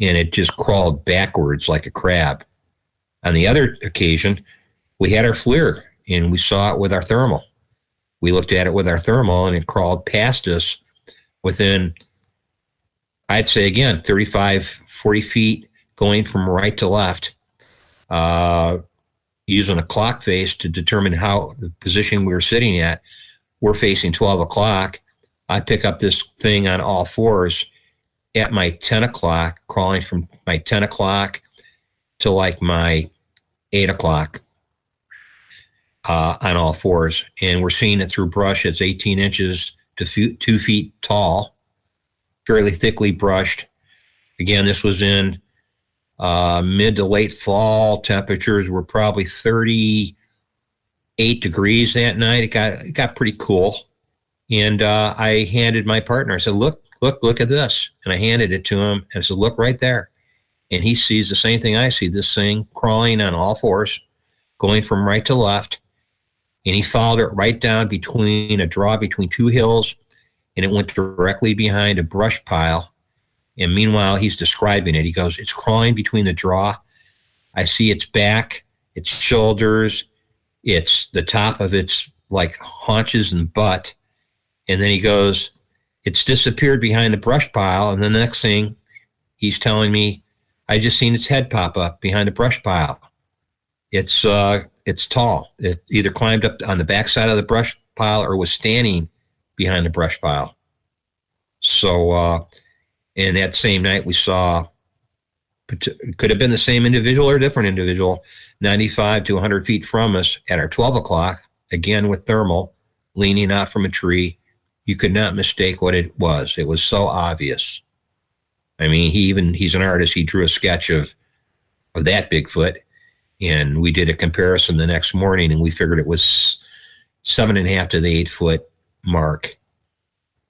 And it just crawled backwards like a crab. On the other occasion, we had our FLIR, and we saw it with our thermal. We looked at it with our thermal, and it crawled past us within, I'd say, again, 35, 40 feet, going from right to left, using a clock face to determine how the position we were sitting at. We're facing 12 o'clock. I pick up this thing on all fours at my 10 o'clock, crawling from my 10 o'clock to like my 8 o'clock on all fours. And we're seeing it through brush. It's 18 inches to 2 feet tall, fairly thickly brushed. Again, this was in mid to late fall. Temperatures were probably 38 degrees that night. It got pretty cool. And I handed my partner, I said, look at this. And I handed it to him, and I said, look right there. And he sees the same thing I see, this thing crawling on all fours, going from right to left. And he followed it right down between a draw between two hills, and it went directly behind a brush pile. And meanwhile, he's describing it. He goes, it's crawling between the draw. I see its back, its shoulders, it's the top of its like haunches and butt. And then he goes, it's disappeared behind the brush pile. And the next thing he's telling me, I just seen its head pop up behind the brush pile. It's tall. It either climbed up on the backside of the brush pile or was standing behind the brush pile. So, and that same night we saw, it could have been the same individual or a different individual, 95 to 100 feet from us at our 12 o'clock, again with thermal, leaning out from a tree. You could not mistake what it was. It was so obvious. I mean, he's an artist. He drew a sketch of that Bigfoot, and we did a comparison the next morning, and we figured it was 7.5 to the 8 foot mark.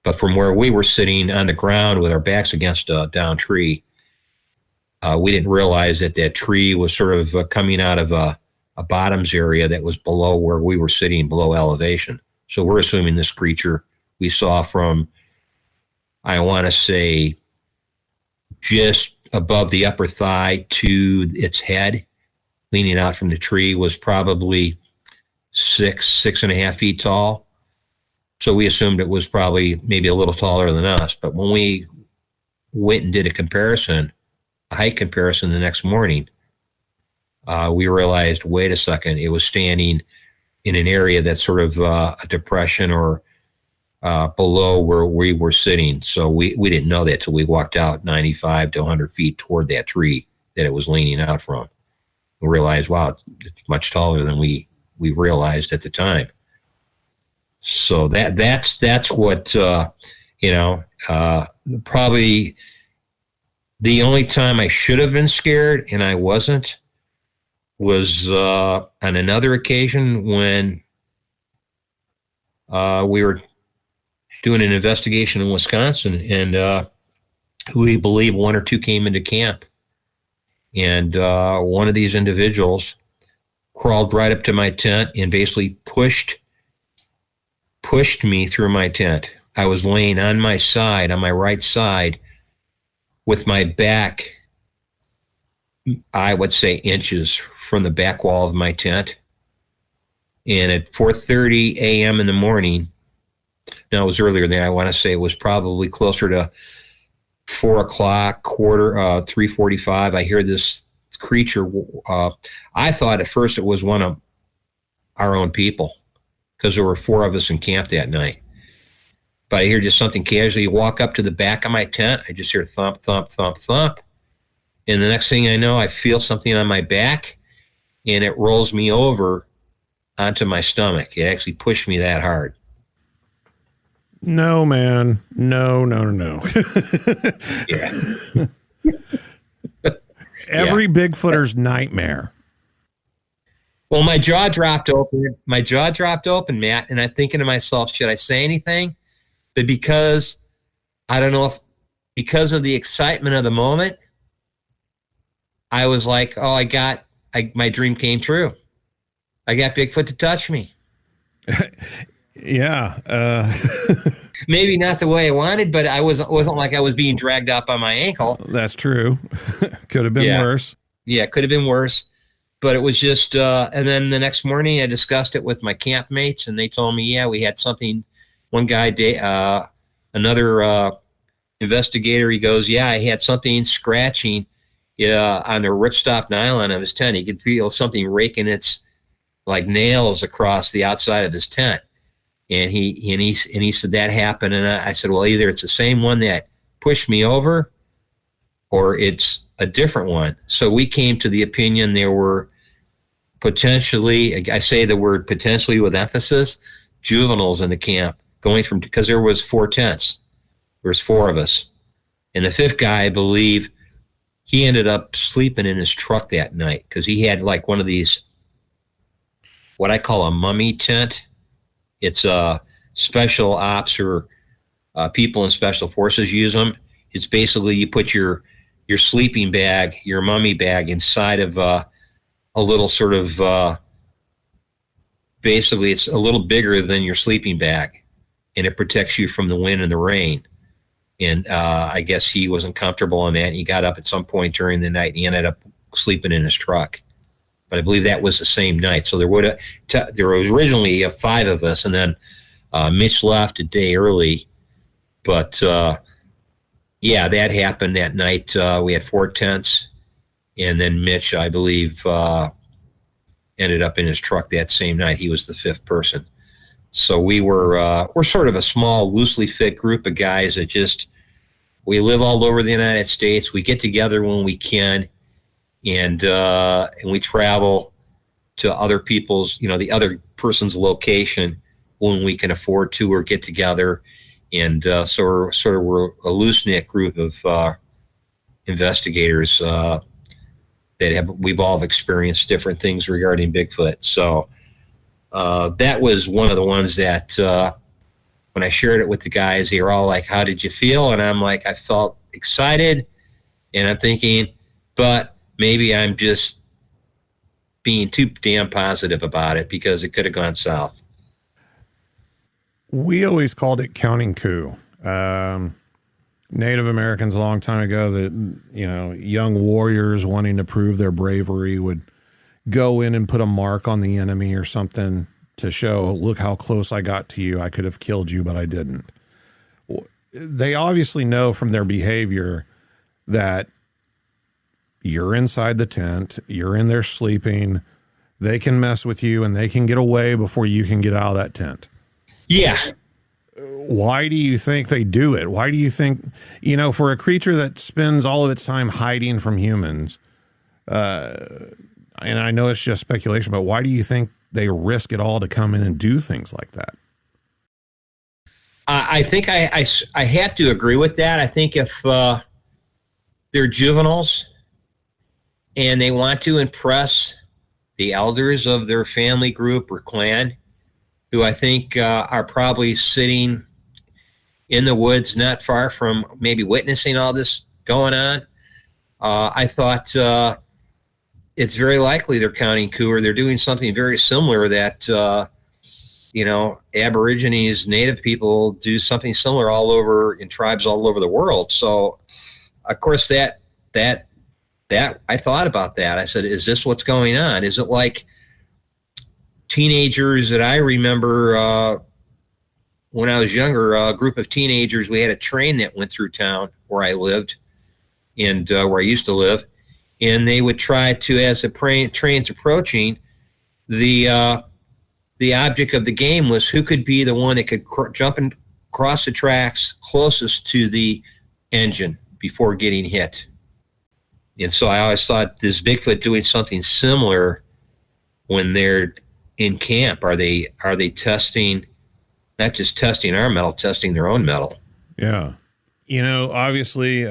But from where we were sitting on the ground with our backs against a down tree, we didn't realize that tree was sort of coming out of a bottoms area that was below where we were sitting, below elevation. So we're assuming this creature we saw from, I want to say, just above the upper thigh to its head, leaning out from the tree, was probably 6.5 feet tall. So we assumed it was probably maybe a little taller than us. But when we went and did a height comparison the next morning, we realized, wait a second, it was standing in an area that's sort of a depression or below where we were sitting. So we didn't know that till we walked out 95 to 100 feet toward that tree that it was leaning out from. We realized, wow, it's much taller than we realized at the time. So that's what, probably the only time I should have been scared and I wasn't was on another occasion when we were doing an investigation in Wisconsin, and we believe one or two came into camp. And one of these individuals crawled right up to my tent and basically pushed me through my tent. I was laying on my side, on my right side, with my back, I would say, inches from the back wall of my tent. And at 4:30 a.m. in the morning, now it was earlier than that, I want to say it was probably closer to 4 o'clock, 3:45, I hear this creature. I thought at first it was one of our own people, because there were 4 of us in camp that night. but I hear just something casually walk up to the back of my tent. I just hear thump, thump, thump, thump. And the next thing I know, I feel something on my back, and it rolls me over onto my stomach. It actually pushed me that hard. No, man. No. Yeah. Every Bigfooter's nightmare. Well, my jaw dropped open. Matt, and I'm thinking to myself, should I say anything? But because I don't know if because of the excitement of the moment, I was like, oh, my dream came true. I got Bigfoot to touch me. Yeah. Maybe not the way I wanted, but I wasn't like I was being dragged out by my ankle. That's true. Could have been worse. Yeah, it could have been worse. But it was just, and then the next morning I discussed it with my campmates, and they told me, yeah, we had something. One guy, another investigator, he goes, yeah, I had something scratching on the ripstop nylon of his tent. He could feel something raking its like nails across the outside of his tent. And he said that happened, and I said, well, either it's the same one that pushed me over, or it's a different one. So we came to the opinion there were potentially, I say the word potentially with emphasis, juveniles in the camp because there was 4 tents. There was 4 of us, and the 5th guy, I believe, he ended up sleeping in his truck that night because he had like one of these, what I call a mummy tent. It's a special ops or people in special forces use them. It's basically you put your sleeping bag, your mummy bag, inside of a little sort of basically it's a little bigger than your sleeping bag, and it protects you from the wind and the rain. And I guess he wasn't comfortable in that. He got up at some point during the night and he ended up sleeping in his truck. But I believe that was the same night. So there was originally 5 of us, and then Mitch left a day early. But yeah, that happened that night. We had 4 tents, and then Mitch, I believe, ended up in his truck that same night. He was the 5th person. So we're sort of a small, loosely fit group of guys that we live all over the United States. We get together when we can. And we travel to other people's, the other person's location when we can afford to or get together. And so we're a loose-knit group of investigators we've all experienced different things regarding Bigfoot. So that was one of the ones that when I shared it with the guys, they were all like, how did you feel? And I'm like, I felt excited. And I'm thinking, but maybe I'm just being too damn positive about it because it could have gone south. We always called it counting coup. Native Americans a long time ago that, young warriors wanting to prove their bravery would go in and put a mark on the enemy or something to show, look how close I got to you. I could have killed you, but I didn't. They obviously know from their behavior that you're inside the tent, you're in there sleeping, they can mess with you and they can get away before you can get out of that tent. Yeah. Why do you think they do it? Why do you think, for a creature that spends all of its time hiding from humans, and I know it's just speculation, but why do you think they risk it all to come in and do things like that? I think I have to agree with that. I think if they're juveniles and they want to impress the elders of their family group or clan, who I think are probably sitting in the woods not far from maybe witnessing all this going on, I thought it's very likely they're counting coup or they're doing something very similar that, Aborigines, Native people do something similar all over in tribes all over the world. So, of course, that I thought about that. I said, is this what's going on? Is it like teenagers that I remember when I was younger, a group of teenagers, we had a train that went through town where I lived and where I used to live. And they would try to, as the train's approaching, the object of the game was who could be the one that could jump across the tracks closest to the engine before getting hit. And so I always thought, this Bigfoot doing something similar when they're in camp? Are they testing, not just testing our metal, testing their own metal? Yeah. You know, obviously,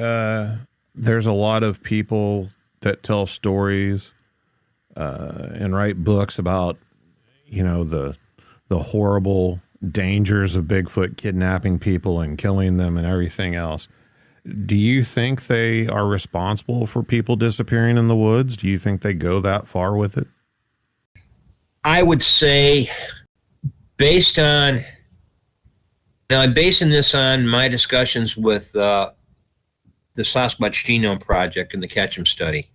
there's a lot of people that tell stories and write books about, you know, the horrible dangers of Bigfoot kidnapping people and killing them and everything else. Do you think they are responsible for people disappearing in the woods? Do you think they go that far with it? I would say, based on, now I'm basing this on my discussions with the Sasquatch Genome Project and the Ketchum study,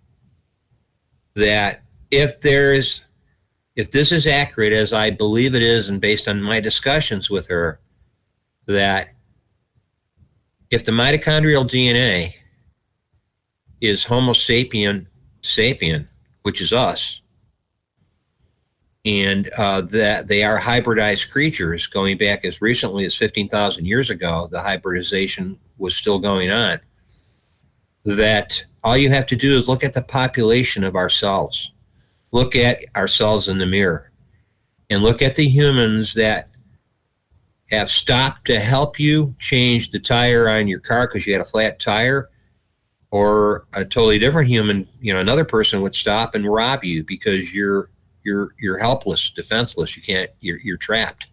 that if this is accurate, as I believe it is, and based on my discussions with her, that if the mitochondrial DNA is Homo sapien, which is us, and that they are hybridized creatures going back as recently as 15,000 years ago, the hybridization was still going on, that all you have to do is look at the population of ourselves, look at ourselves in the mirror, and look at the humans that have stopped to help you change the tire on your car because you had a flat tire, or a totally different human, you know, another person would stop and rob you because you're helpless, defenseless. You can't. You're trapped.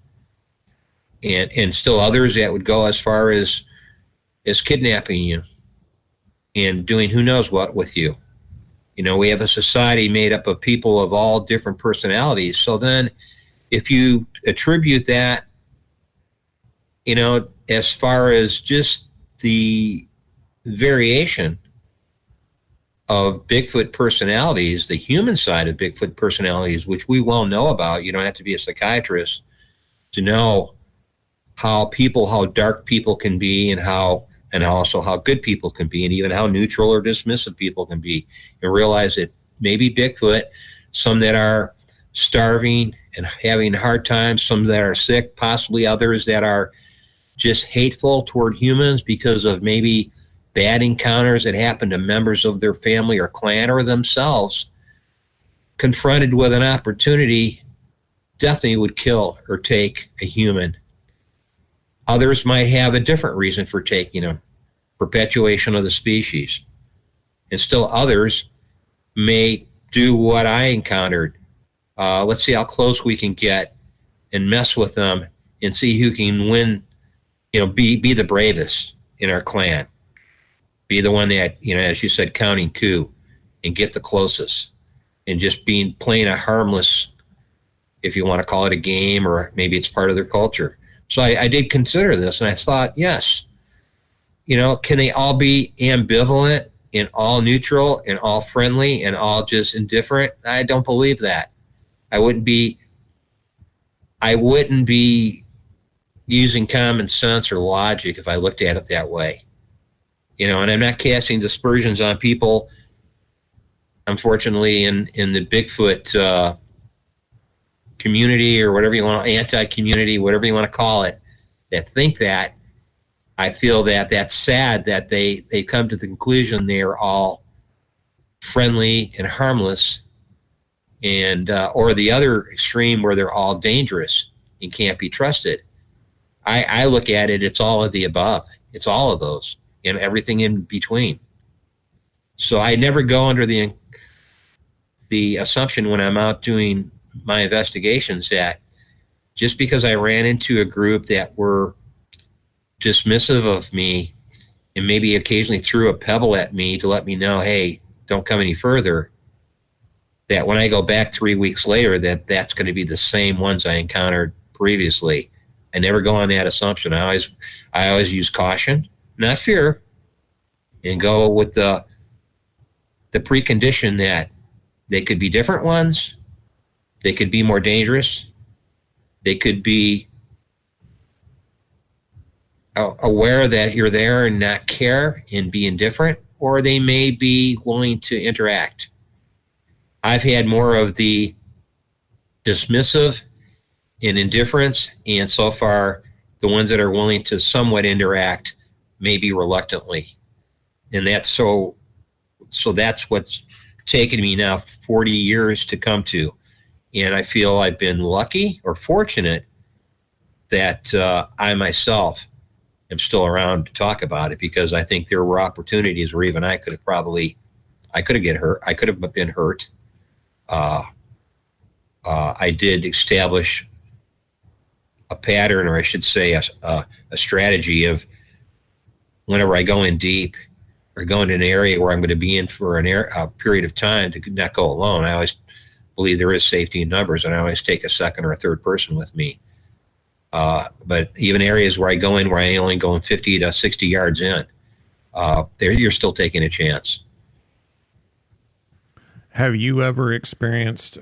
And still others that would go as far as kidnapping you and doing who knows what with you. You know, we have a society made up of people of all different personalities. So then, if you attribute that, you know, as far as just the variation of Bigfoot personalities, the human side of Bigfoot personalities, which we well know about. You don't have to be a psychiatrist to know how dark people can be, and also how good people can be, and even how neutral or dismissive people can be, and realize that maybe Bigfoot, some that are starving and having hard times, some that are sick, possibly others that are just hateful toward humans because of maybe bad encounters that happen to members of their family or clan or themselves, confronted with an opportunity, definitely would kill or take a human. Others might have a different reason for taking them, perpetuation of the species. And still others may do what I encountered. Let's see how close we can get and mess with them and see who can win, you know, be the bravest in our clan. Be the one that, you know, as you said, counting coup, and get the closest, and just playing a harmless, if you want to call it a game, or maybe it's part of their culture. So I did consider this, and I thought, yes, you know, can they all be ambivalent and all neutral and all friendly and all just indifferent? I don't believe that. I wouldn't be using common sense or logic if I looked at it that way. You know, and I'm not casting dispersions on people, unfortunately, in the Bigfoot community, or whatever you want, anti-community, whatever you want to call it, that think that. I feel that that's sad that they come to the conclusion they are all friendly and harmless, and or the other extreme where they're all dangerous and can't be trusted. I look at it, it's all of the above. It's all of those and everything in between. So I never go under the assumption when I'm out doing my investigations that just because I ran into a group that were dismissive of me and maybe occasionally threw a pebble at me to let me know, hey, don't come any further, that when I go back 3 weeks later, that's going to be the same ones I encountered previously. I never go on that assumption. I always use caution, not fear, and go with the precondition that they could be different ones, they could be more dangerous, they could be aware that you're there and not care and be indifferent, or they may be willing to interact. I've had more of the dismissive and indifference, and so far the ones that are willing to somewhat interact, maybe reluctantly. And that's that's what's taken me now 40 years to come to. And I feel I've been lucky or fortunate that I myself am still around to talk about it, because I think there were opportunities where even I could have get hurt. I could have been hurt. I did establish a pattern, or I should say a strategy of, whenever I go in deep or go into an area where I'm going to be in for a period of time, to not go alone. I always believe there is safety in numbers, and I always take a second or a third person with me. But even areas where I go in where I only go in 50 to 60 yards in, there you're still taking a chance. Have you ever experienced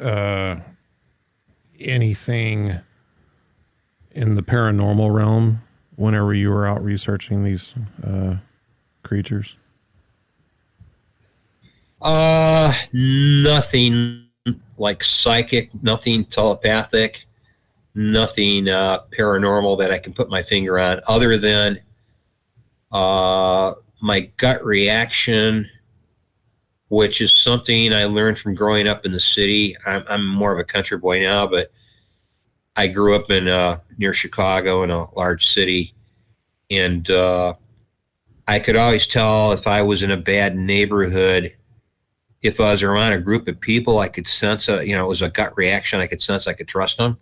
anything in the paranormal realm whenever you were out researching these creatures? Nothing like psychic, nothing telepathic, nothing paranormal that I can put my finger on, other than my gut reaction, which is something I learned from growing up in the city. I'm more of a country boy now, but I grew up in near Chicago, in a large city, and I could always tell if I was in a bad neighborhood. If I was around a group of people, I could sense it was a gut reaction. I could sense I could trust them.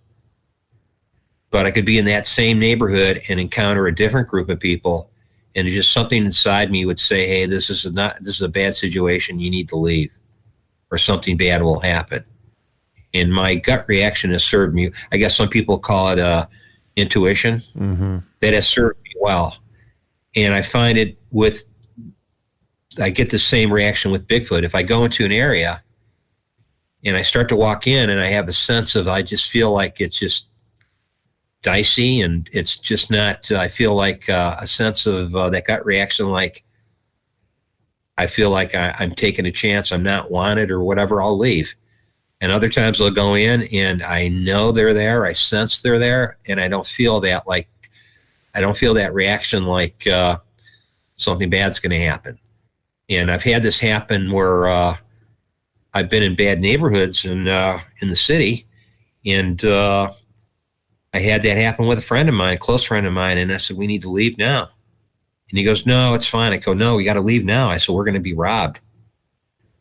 But I could be in that same neighborhood and encounter a different group of people, and just something inside me would say, "Hey, this is a bad situation. You need to leave, or something bad will happen." And my gut reaction has served me. I guess some people call it intuition. Mm-hmm. That has served me well. And I find I get the same reaction with Bigfoot. If I go into an area and I start to walk in and I have a sense of, I just feel like it's just dicey, and it's just not, I feel like a sense of that gut reaction, like I feel like I'm taking a chance, I'm not wanted or whatever, I'll leave. And other times I'll go in and I know they're there, I sense they're there, and I don't feel that reaction like something bad's going to happen. And I've had this happen where I've been in bad neighborhoods in the city, and I had that happen with a friend of mine, a close friend of mine, and I said, "We need to leave now." And he goes, "No, it's fine." I go, "No, we got to leave now." I said, "We're going to be robbed."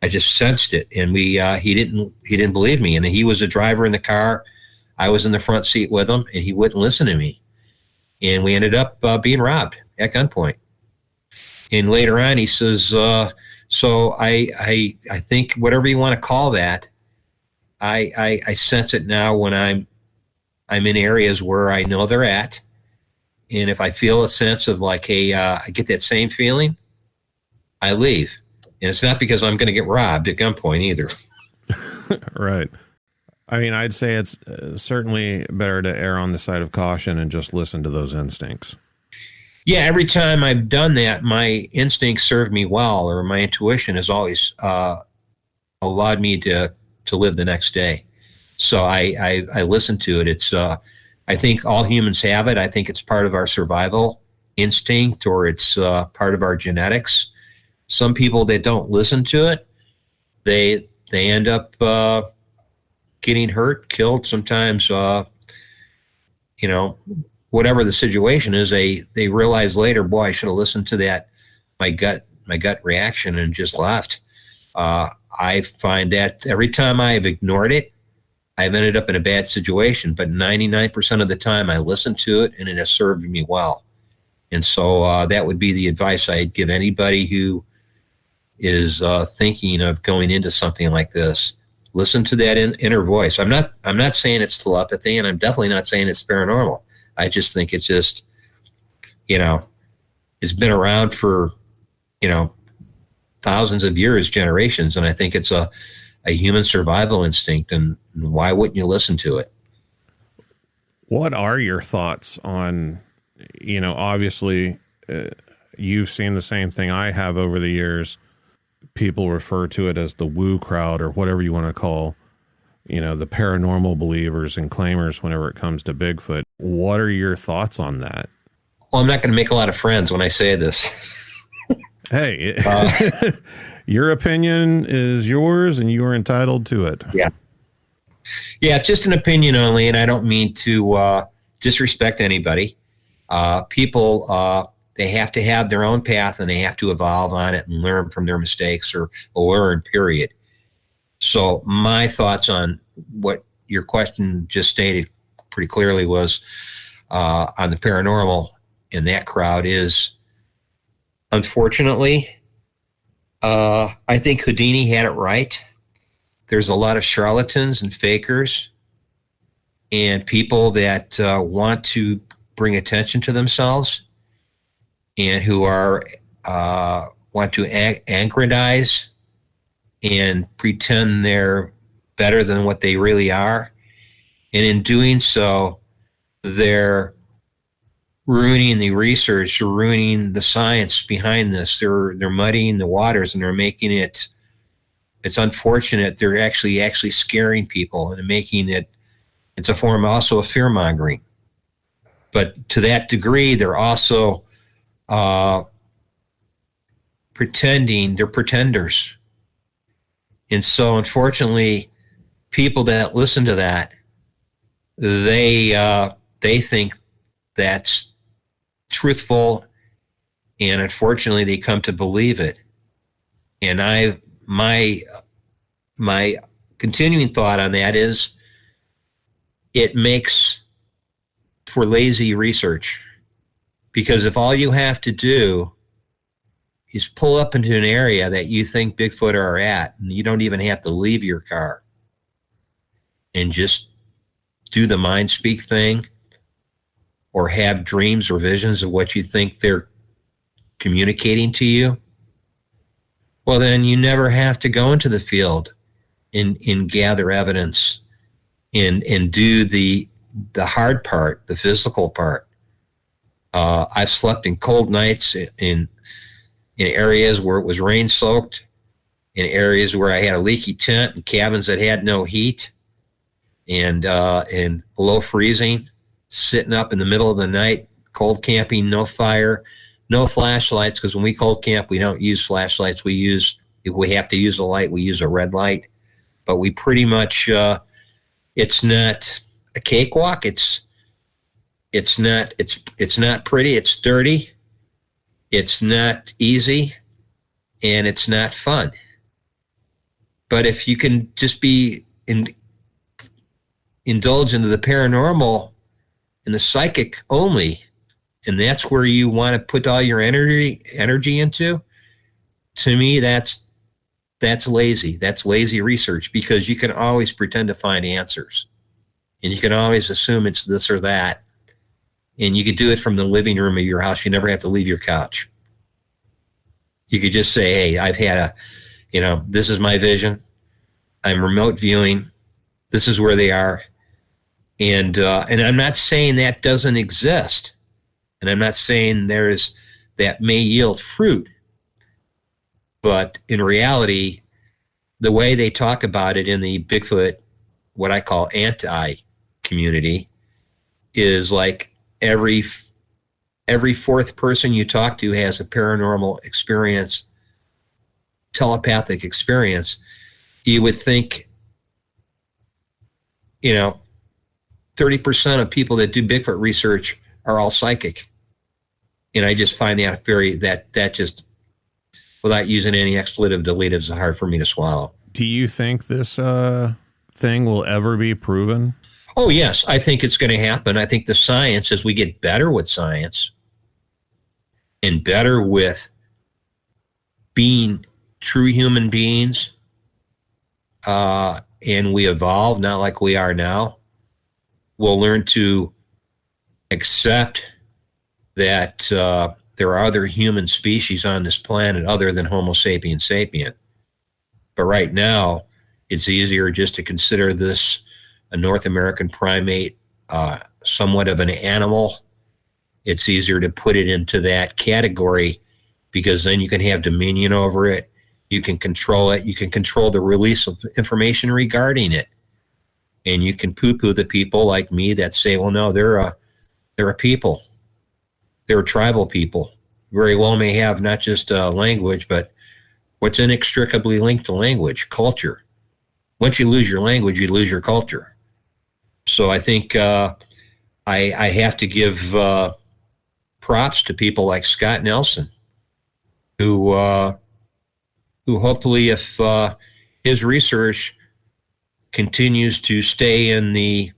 I just sensed it, and he didn't believe me, and he was a driver in the car. I was in the front seat with him, and he wouldn't listen to me, and we ended up being robbed at gunpoint. And later on, he says, "So I think whatever you want to call that, I sense it now when I'm in areas where I know they're at, and if I feel a sense of like, hey, I get that same feeling, I leave." And it's not because I'm going to get robbed at gunpoint either. Right. I mean, I'd say it's certainly better to err on the side of caution and just listen to those instincts. Yeah, every time I've done that, my instincts served me well, or my intuition has always allowed me to live the next day. So I listen to it. It's I think all humans have it. I think it's part of our survival instinct, or it's part of our genetics. Some people that don't listen to it, they end up getting hurt, killed. Sometimes, whatever the situation is, they realize later, boy, I should have listened to that, my gut reaction, and just left. I find that every time I've ignored it, I've ended up in a bad situation. But 99% of the time, I listen to it, and it has served me well. And so that would be the advice I'd give anybody who is thinking of going into something like this. Listen to that inner voice. I'm not saying it's telepathy, and I'm definitely not saying it's paranormal. I just think it's just, it's been around for, thousands of years, generations, and I think it's a human survival instinct, and why wouldn't you listen to it? What are your thoughts on, obviously you've seen the same thing I have over the years. People refer to it as the woo crowd, or whatever you want to call the paranormal believers and claimers whenever it comes to Bigfoot. What are your thoughts on that? Well, I'm not going to make a lot of friends when I say this. Hey, your opinion is yours and you are entitled to it. Yeah. Yeah, it's just an opinion only, and I don't mean to disrespect anybody. People, they have to have their own path, and they have to evolve on it and learn from their mistakes, or learn, period. So my thoughts on what your question just stated pretty clearly was on the paranormal in that crowd is, unfortunately, I think Houdini had it right. There's a lot of charlatans and fakers and people that want to bring attention to themselves and who are want to aggrandize and pretend they're better than what they really are. And in doing so, they're ruining the research, they're ruining the science behind this. They're muddying the waters, and they're making it, it's unfortunate, they're actually scaring people and making it, it's a form also of fear-mongering. But to that degree, they're also pretending, they're pretenders. And so, unfortunately, people that listen to that, they think that's truthful, and unfortunately, they come to believe it. And my continuing thought on that is, it makes for lazy research, because if all you have to do is pull up into an area that you think Bigfoot are at, and you don't even have to leave your car, and just do the mind speak thing, or have dreams or visions of what you think they're communicating to you, well, then you never have to go into the field and gather evidence and do the hard part, the physical part. I've slept in cold nights in areas where it was rain soaked, in areas where I had a leaky tent, and cabins that had no heat, and below freezing, sitting up in the middle of the night, cold camping, no fire, no flashlights, because when we cold camp, we don't use flashlights. We use, if we have to use a light, we use a red light. But we pretty much, it's not a cakewalk. It's not pretty. It's dirty. It's not easy, and it's not fun. But if you can just be indulge into the paranormal and the psychic only, and that's where you want to put all your energy into, to me, that's lazy. That's lazy research, because you can always pretend to find answers, and you can always assume it's this or that, and you could do it from the living room of your house. You never have to leave your couch. You could just say, hey, I've had this is my vision. I'm remote viewing. This is where they are. And I'm not saying that doesn't exist. And I'm not saying that may yield fruit. But in reality, the way they talk about it in the Bigfoot, what I call anti-community, is like every fourth person you talk to has a paranormal experience, telepathic experience. You would think, 30% of people that do Bigfoot research are all psychic. And I just find that just, without using any expletive deletives, hard for me to swallow. Do you think this thing will ever be proven? Oh, yes. I think it's going to happen. I think the science, as we get better with science and better with being true human beings, and we evolve, not like we are now, we'll learn to accept that there are other human species on this planet other than Homo sapiens sapient. But right now, it's easier just to consider this a North American primate, somewhat of an animal. It's easier to put it into that category, because then you can have dominion over it. You can control it. You can control the release of information regarding it. And you can poo-poo the people like me that say, well, no, they're a people. They're a tribal people. Very well may have not just language, but what's inextricably linked to language, culture. Once you lose your language, you lose your culture. So I think I have to give props to people like Scott Nelson, who hopefully, if his research continues to stay in the,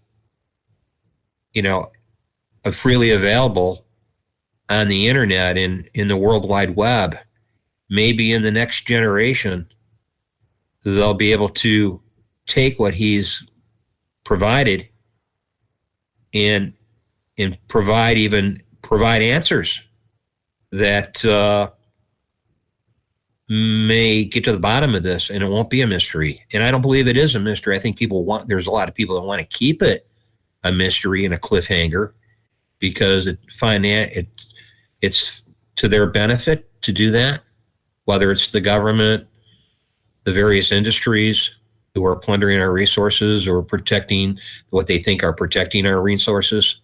freely available on the internet in the World Wide Web, maybe in the next generation, they'll be able to take what he's provided and provide answers that may get to the bottom of this, and it won't be a mystery. And I don't believe it is a mystery. I think there's a lot of people that want to keep it a mystery and a cliffhanger because it's to their benefit to do that, whether it's the government, the various industries who are plundering our resources or protecting what they think are protecting our resources.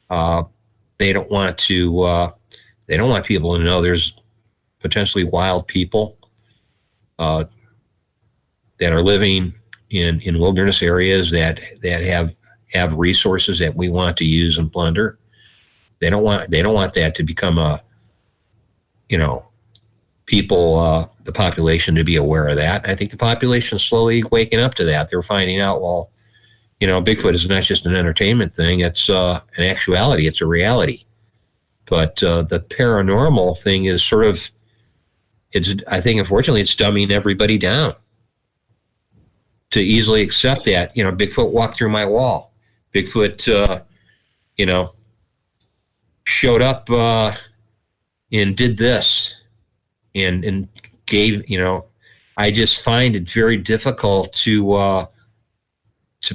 They don't want people to know there's potentially wild people that are living in wilderness areas that have resources that we want to use and plunder. They don't want that to become the population to be aware of that. I think the population is slowly waking up to that. They're finding out, well, Bigfoot is not just an entertainment thing. It's an actuality. It's a reality. But the paranormal thing is sort of, I think, unfortunately, it's dumbing everybody down to easily accept that, Bigfoot walked through my wall. Bigfoot, showed up and did this and gave, I just find it very difficult to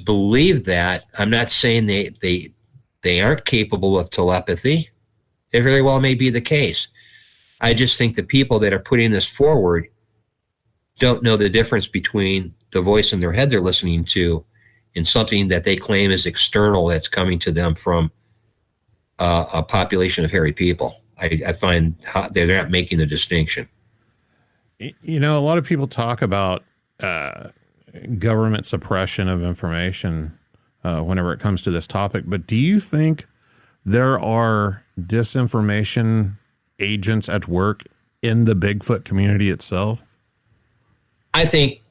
believe that. I'm not saying they aren't capable of telepathy. It very well may be the case. I just think the people that are putting this forward don't know the difference between the voice in their head they're listening to and something that they claim is external that's coming to them from a population of hairy people. I find they're not making the distinction. A lot of people talk about government suppression of information whenever it comes to this topic, but do you think there are disinformation agents at work in the Bigfoot community itself? I think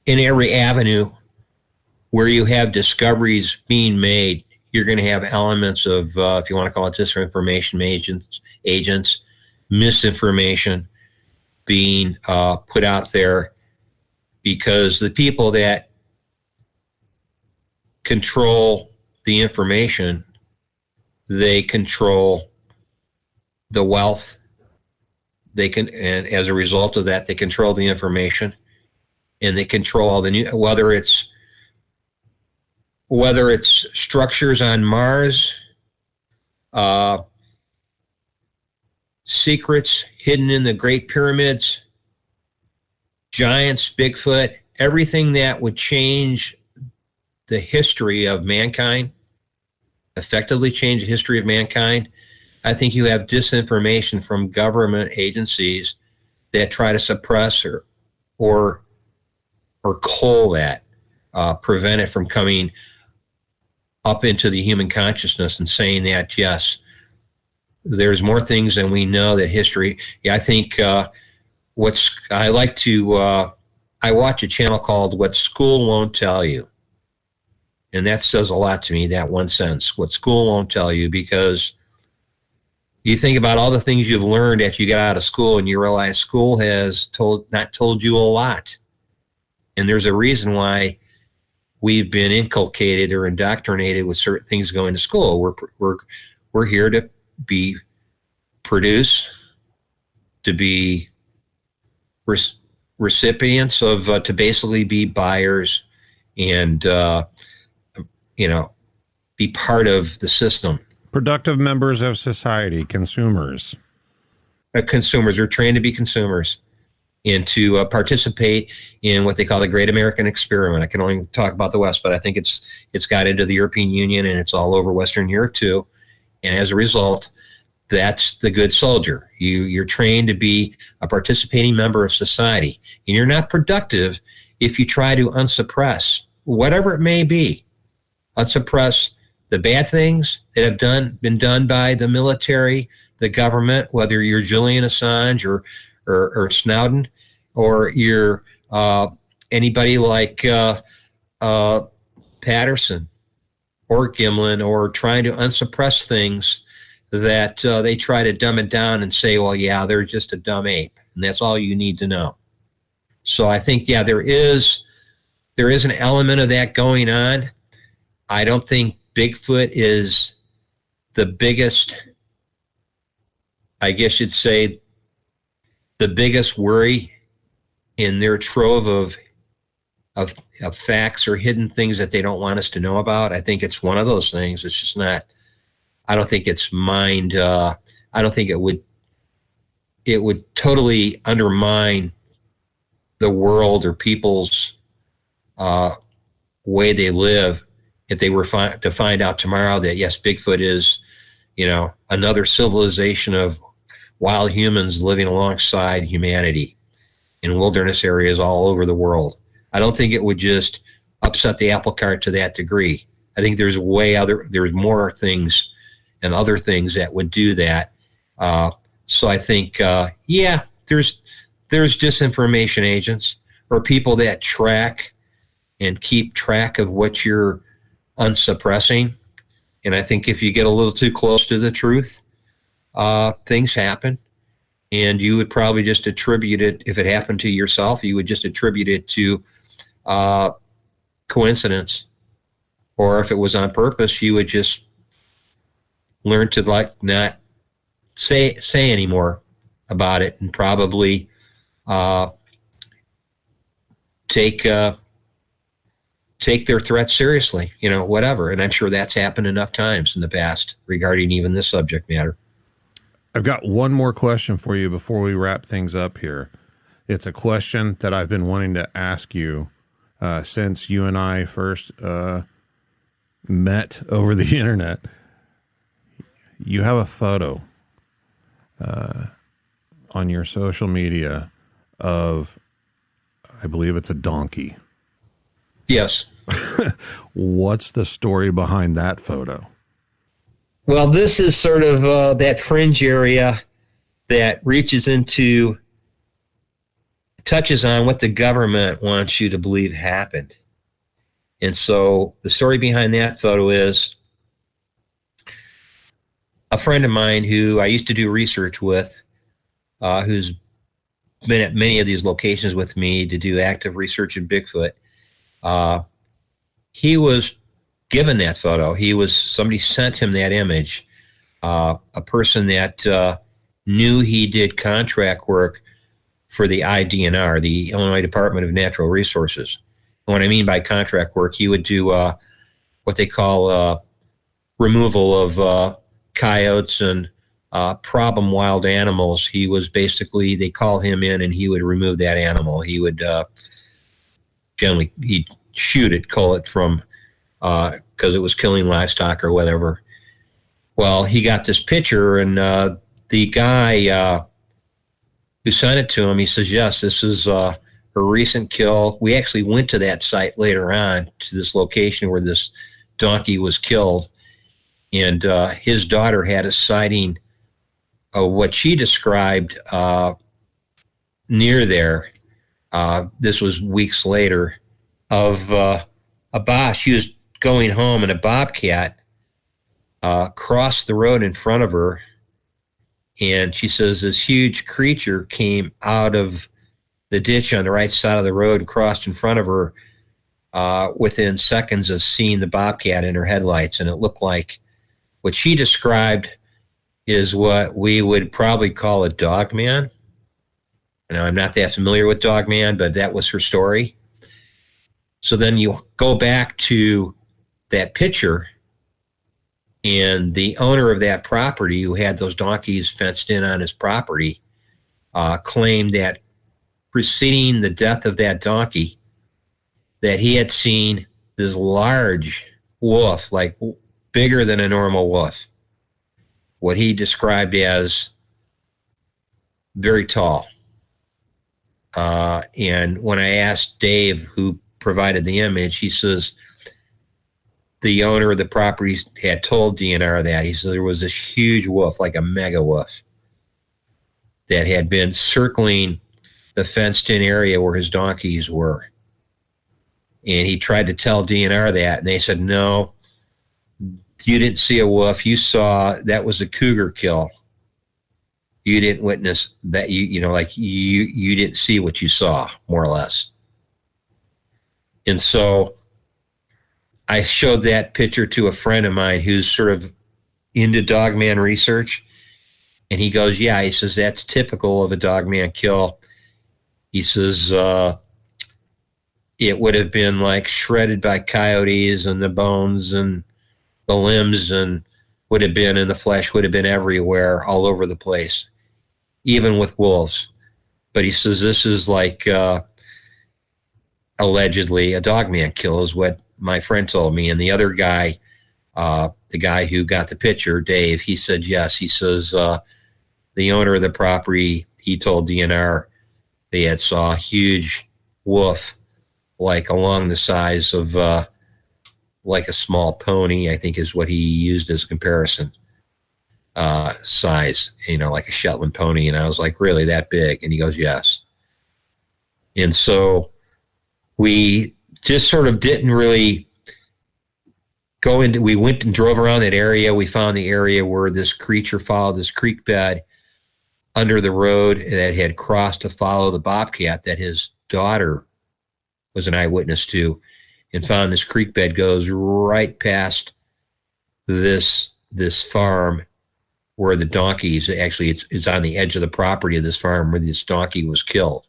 in every avenue where you have discoveries being made, you're going to have elements of, if you want to call it disinformation agents, misinformation being put out there, because the people that control the information, they control the wealth. And as a result of that, they control the information, and they control all the new, whether it's structures on Mars, secrets hidden in the Great Pyramids, giants, Bigfoot, everything that would change the history of mankind, effectively change the history of mankind. I think you have disinformation from government agencies that try to suppress or cull that, prevent it from coming up into the human consciousness and saying that, yes, there's more things than we know that history. Yeah, I think I watch a channel called What School Won't Tell You. And that says a lot to me, that one sentence, what school won't tell you, because you think about all the things you've learned after you got out of school and you realize school has not told you a lot. And there's a reason why we've been inculcated or indoctrinated with certain things going to school. We're here to produce, to be recipients of, to basically be buyers and, be part of the system. Productive members of society, consumers. Consumers are trained to be consumers. and to participate in what they call the Great American Experiment. I can only talk about the West, but I think it's got into the European Union, and it's all over Western Europe too. And as a result, that's the good soldier. You're trained to be a participating member of society, and you're not productive if you try to unsuppress whatever it may be. Unsuppress the bad things that have been done by the military, the government, whether you're Julian Assange or Snowden, or you're anybody like Patterson or Gimlin, or trying to unsuppress things that they try to dumb it down and say, well, yeah, they're just a dumb ape, and that's all you need to know. So I think, yeah, there is an element of that going on. I don't think Bigfoot is the biggest, I guess you'd say, the biggest worry in their trove of facts or hidden things that they don't want us to know about. I think it's one of those things. It's just not, I don't think it's mind, I don't think it would totally undermine the world or people's way they live if they were to find out tomorrow that, yes, Bigfoot is, another civilization of wild humans living alongside humanity in wilderness areas all over the world. I don't think it would just upset the apple cart to that degree. I think there's more things and other things that would do that. So I think, there's disinformation agents or people that track and keep track of what you're unsuppressing. And I think if you get a little too close to the truth, things happen. And you would probably just attribute it, if it happened to yourself, you would just attribute it to coincidence. Or if it was on purpose, you would just learn to not say anymore about it, and probably take their threats seriously, whatever. And I'm sure that's happened enough times in the past regarding even this subject matter. I've got one more question for you before we wrap things up here. It's a question that I've been wanting to ask you since you and I first met over the internet. You have a photo on your social media of, I believe it's a donkey. Yes. What's the story behind that photo? Well, this is sort of that fringe area that touches on what the government wants you to believe happened. And so the story behind that photo is a friend of mine who I used to do research with, who's been at many of these locations with me to do active research in Bigfoot. He was given that photo. Somebody sent him that image. A person that knew he did contract work for the IDNR, the Illinois Department of Natural Resources. And what I mean by contract work, he would do what they call removal of coyotes and problem wild animals. He was basically, they call him in and he would remove that animal. He would generally, he'd shoot it, cull it from, because it was killing livestock or whatever. Well, he got this picture, and the guy who sent it to him, he says, yes, this is a recent kill. We actually went to that site later on, to this location where this donkey was killed, and his daughter had a sighting of what she described near there. This was weeks later, of she was going home, and a bobcat crossed the road in front of her, and she says this huge creature came out of the ditch on the right side of the road and crossed in front of her within seconds of seeing the bobcat in her headlights. And it looked like what she described is what we would probably call a dogman. I'm not that familiar with dogman, but that was her story. So then you go back to that picture, and the owner of that property, who had those donkeys fenced in on his property, claimed that preceding the death of that donkey that he had seen this large wolf, like bigger than a normal wolf, what he described as very tall. And when I asked Dave, who provided the image, he says the owner of the property had told DNR that. He said there was this huge wolf, like a mega wolf, that had been circling the fenced-in area where his donkeys were. And he tried to tell DNR that, and they said, no, you didn't see a wolf. You saw, that was a cougar kill. You didn't witness that, you didn't see what you saw, more or less. And so I showed that picture to a friend of mine who's sort of into dogman research. And he goes, yeah, he says, that's typical of a dogman kill. He says, it would have been like shredded by coyotes, and the bones and the limbs and would have been, and the flesh would have been everywhere, all over the place, even with wolves. But he says this is like allegedly a dogman kill is what my friend told me. And the other guy, the guy who got the picture, Dave, he said yes. He says the owner of the property, he told DNR they had saw a huge wolf, like along the size of like a small pony, I think is what he used as a comparison size, like a Shetland pony. And I was like, really, that big? And he goes, yes. And so we just sort of didn't really go into, we went and drove around that area. We found the area where this creature followed this creek bed under the road that had crossed to follow the bobcat that his daughter was an eyewitness to, and found this creek bed goes right past this farm where the donkeys, actually it's on the edge of the property of this farm where this donkey was killed.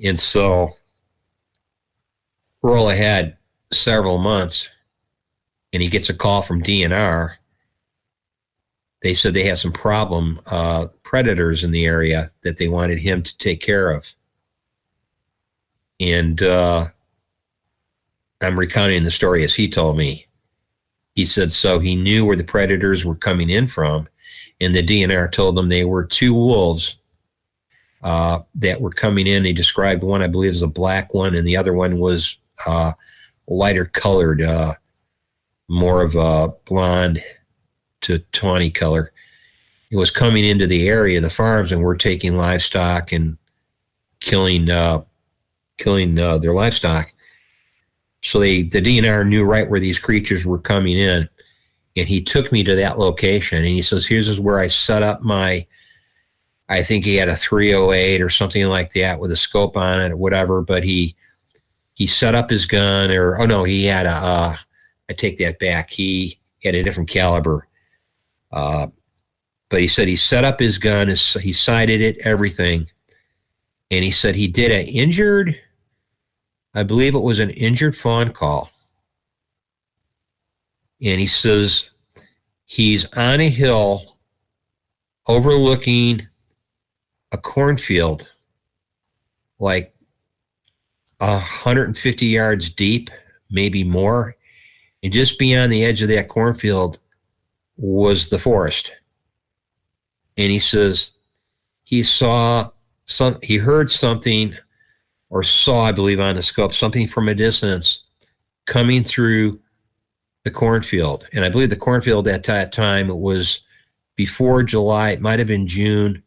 And so roll ahead several months, and he gets a call from DNR. They said they have some problem predators in the area that they wanted him to take care of. And I'm recounting the story as he told me. He said, so he knew where the predators were coming in from, and the DNR told them they were two wolves that were coming in. He described one, I believe, as a black one, and the other one was lighter colored, more of a blonde to tawny color. It was coming into the area of the farms and were taking livestock and killing their livestock. So the DNR knew right where these creatures were coming in, and he took me to that location, and he says, here's where I set up my, I think he had a 308 or something like that with a scope on it or whatever, but he set up his gun, or, oh no, he had I take that back, he had a different caliber. But he said he set up his gun, he sighted it, everything, and he said he did an injured, I believe it was an injured fawn call. And he says he's on a hill overlooking a cornfield, like 150 yards deep, maybe more. And just beyond the edge of that cornfield was the forest. And he says he heard something, or saw, I believe, on the scope, something from a distance coming through the cornfield. And I believe the cornfield at that time, it was before July, it might have been June.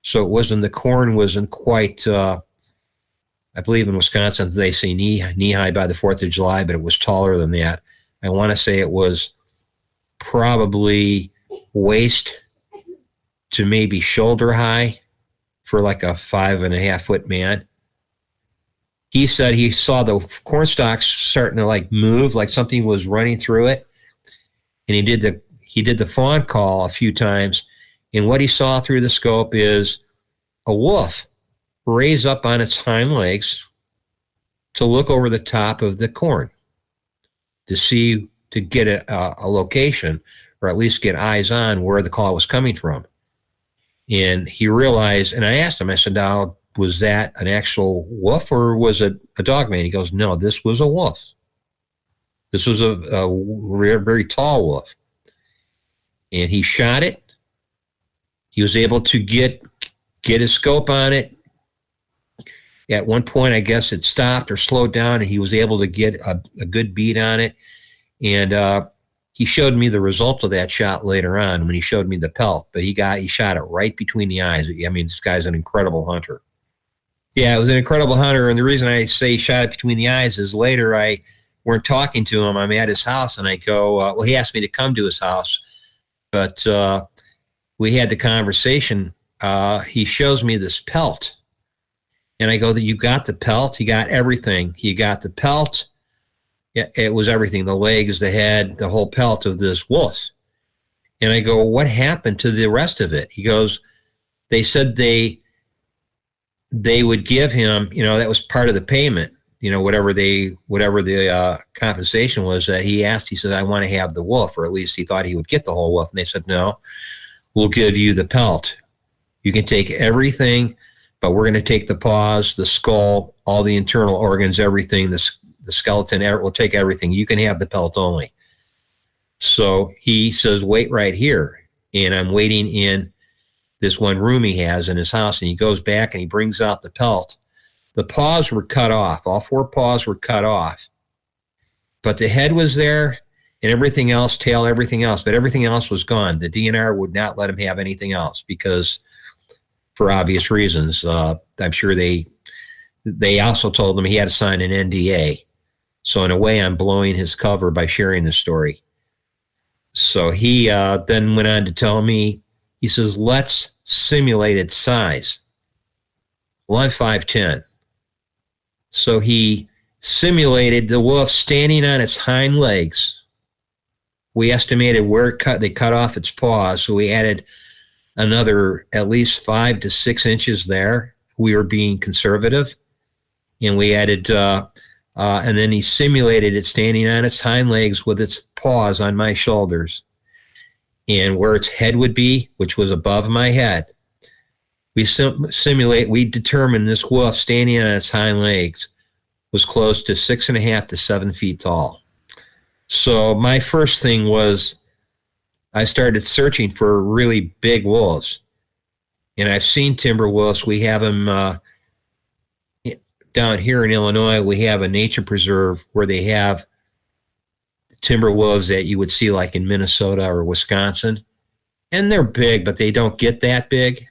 So it wasn't, the corn wasn't quite, I believe in Wisconsin, they say knee-high by the 4th of July, but it was taller than that. I want to say it was probably waist to maybe shoulder high for like a 5.5-foot man. He said he saw the corn stalks starting to like move, like something was running through it. And he did the fawn call a few times. And what he saw through the scope is a wolf raise up on its hind legs to look over the top of the corn to get a location, or at least get eyes on where the call was coming from. And he realized, and I asked him, I said, now, was that an actual wolf or was it a dog man? He goes, no, this was a wolf. This was a very, very tall wolf. And he shot it. He was able to get his scope on it. At one point, I guess it stopped or slowed down, and he was able to get a good beat on it. And he showed me the result of that shot later on when he showed me the pelt. But he shot it right between the eyes. I mean, this guy's an incredible hunter. Yeah, it was an incredible hunter, and the reason I say he shot it between the eyes is later I weren't talking to him. I'm at his house, and I go, well, he asked me to come to his house, but we had the conversation. He shows me this pelt. And I go, you got the pelt? He got everything. He got the pelt. Yeah, it was everything, the legs, the head, the whole pelt of this wolf. And I go, what happened to the rest of it? He goes, they said they would give him, that was part of the payment, whatever the compensation was that he asked. He said, I want to have the wolf, or at least he thought he would get the whole wolf. And they said, no, we'll give you the pelt. You can take everything, but we're going to take the paws, the skull, all the internal organs, everything, the skeleton, we'll take everything. You can have the pelt only. So he says, wait right here. And I'm waiting in this one room he has in his house. And he goes back and he brings out the pelt. The paws were cut off. All 4 paws were cut off. But the head was there and everything else, tail, everything else. But everything else was gone. The DNR would not let him have anything else because, for obvious reasons, I'm sure they also told him he had to sign an NDA. So in a way, I'm blowing his cover by sharing the story. So he then went on to tell me, he says, let's simulate its size. Well, I'm 5'10". So he simulated the wolf standing on its hind legs. We estimated where they cut off its paws, so we added another at least 5 to 6 inches there. We were being conservative. And we added, and then he simulated it standing on its hind legs with its paws on my shoulders. And where its head would be, which was above my head, we determined this wolf standing on its hind legs was close to 6.5 to 7 feet tall. So my first thing was I started searching for really big wolves. And I've seen timber wolves. We have them down here in Illinois. We have a nature preserve where they have timber wolves that you would see like in Minnesota or Wisconsin. And they're big, but they don't get that big.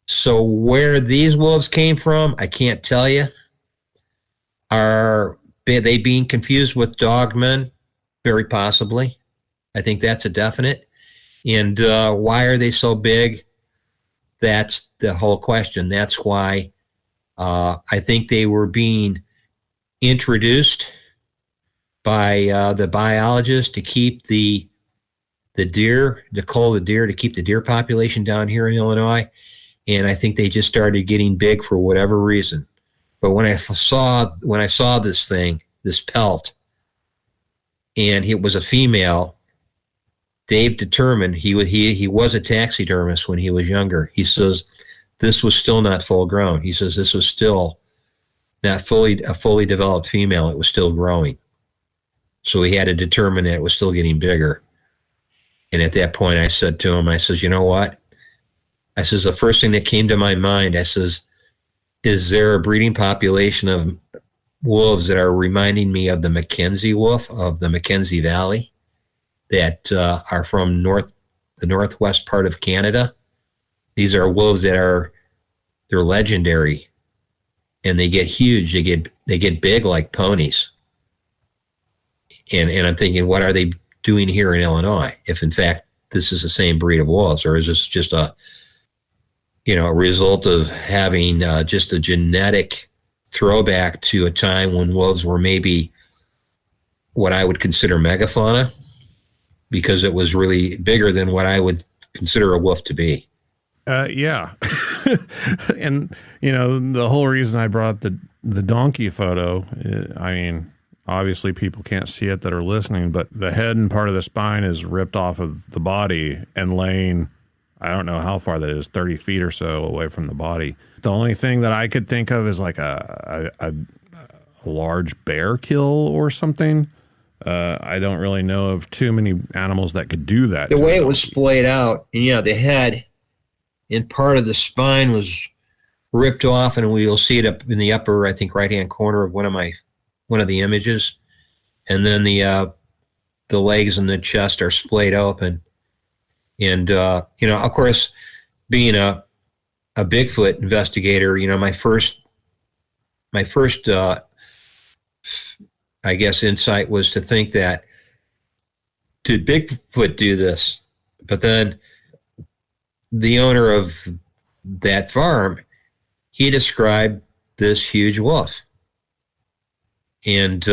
So where these wolves came from, I can't tell you. Are they being confused with dogmen? Very possibly. I think that's a definite. And why are they so big? That's the whole question. That's why I think they were being introduced by the biologists to keep the deer, to cull the deer, to keep the deer population down here in Illinois. And I think they just started getting big for whatever reason. But when I saw this thing, this pelt, and it was a female, Dave determined he was a taxidermist when he was younger. He says this was still not full grown. He says this was still not a fully developed female. It was still growing. So he had to determine that it was still getting bigger. And at that point, I said to him, I says, you know what? I says, the first thing that came to my mind, I says, is there a breeding population of wolves that are reminding me of the Mackenzie wolf of the Mackenzie Valley that are from the northwest part of Canada? These are wolves that they're legendary, and they get huge. They get big like ponies. And I'm thinking, what are they doing here in Illinois? If in fact this is the same breed of wolves, or is this just a result of having just a genetic throwback to a time when wolves were maybe what I would consider megafauna, because it was really bigger than what I would consider a wolf to be. Yeah. And, the whole reason I brought the donkey photo, I mean, obviously people can't see it that are listening, but the head and part of the spine is ripped off of the body and laying, I don't know how far that is, 30 feet or so away from the body. The only thing that I could think of is like a large bear kill or something. I don't really know of too many animals that could do that. The way it was splayed out, and the head and part of the spine was ripped off, and we'll see it up in the upper, I think, right-hand corner of one of the images. And then the legs and the chest are splayed open. And, of course, being a Bigfoot investigator, my first, I guess, insight was to think that, did Bigfoot do this? But then the owner of that farm, he described this huge wolf. And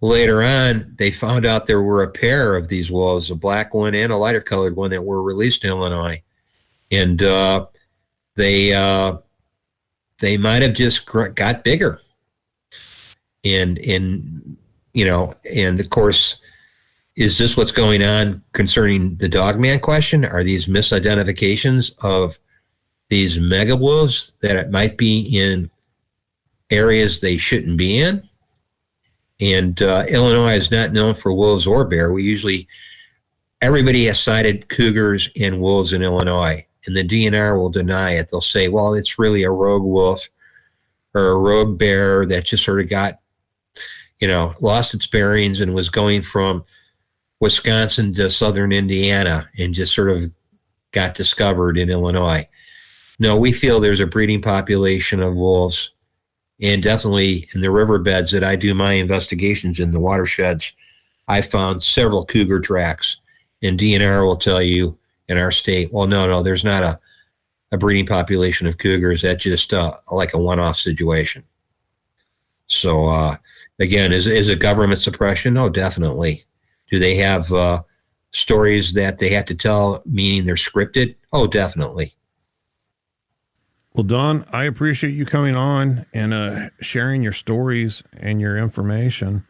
later on, they found out there were a pair of these wolves, a black one and a lighter colored one, that were released in Illinois. And they might have just got bigger. And of course, is this what's going on concerning the dogman question? Are these misidentifications of these mega wolves that it might be in areas they shouldn't be in? And Illinois is not known for wolves or bear. Everybody has cited cougars and wolves in Illinois, and the DNR will deny it. They'll say, well, it's really a rogue wolf or a rogue bear that just sort of got, lost its bearings and was going from Wisconsin to southern Indiana and just sort of got discovered in Illinois. No, we feel there's a breeding population of wolves, and definitely in the riverbeds that I do my investigations in, the watersheds, I found several cougar tracks. And DNR will tell you in our state, well, no, there's not a breeding population of cougars. That's just like a one-off situation. So, again, is it government suppression? Oh, definitely. Do they have stories that they have to tell, meaning they're scripted? Oh, definitely. Well, Don, I appreciate you coming on and sharing your stories and your information.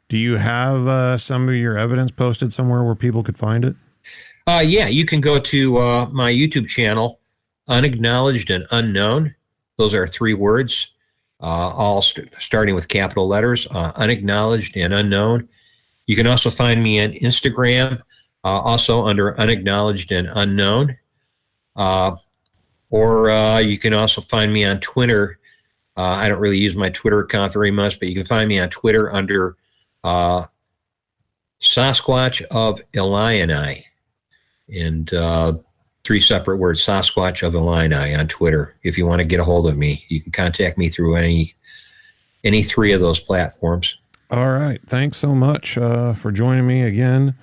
Do you have some of your evidence posted somewhere where people could find it? Yeah, you can go to my YouTube channel, Unacknowledged and Unknown. Those are 3 words, all starting with capital letters, Unacknowledged and Unknown. You can also find me on Instagram, also under Unacknowledged and Unknown. Or you can also find me on Twitter. I don't really use my Twitter account very much, but you can find me on Twitter under Sasquatch of Illini. And 3 separate words, Sasquatch of Illini on Twitter. If you want to get a hold of me, you can contact me through any 3 of those platforms. All right. Thanks so much for joining me again.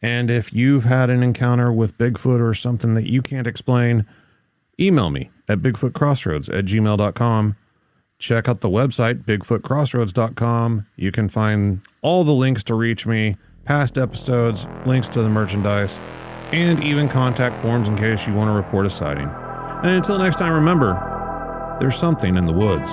And if you've had an encounter with Bigfoot or something that you can't explain, email me at bigfootcrossroads@gmail.com. Check out the website, bigfootcrossroads.com. You can find all the links to reach me, past episodes, links to the merchandise, and even contact forms in case you want to report a sighting. And until next time, remember, there's something in the woods.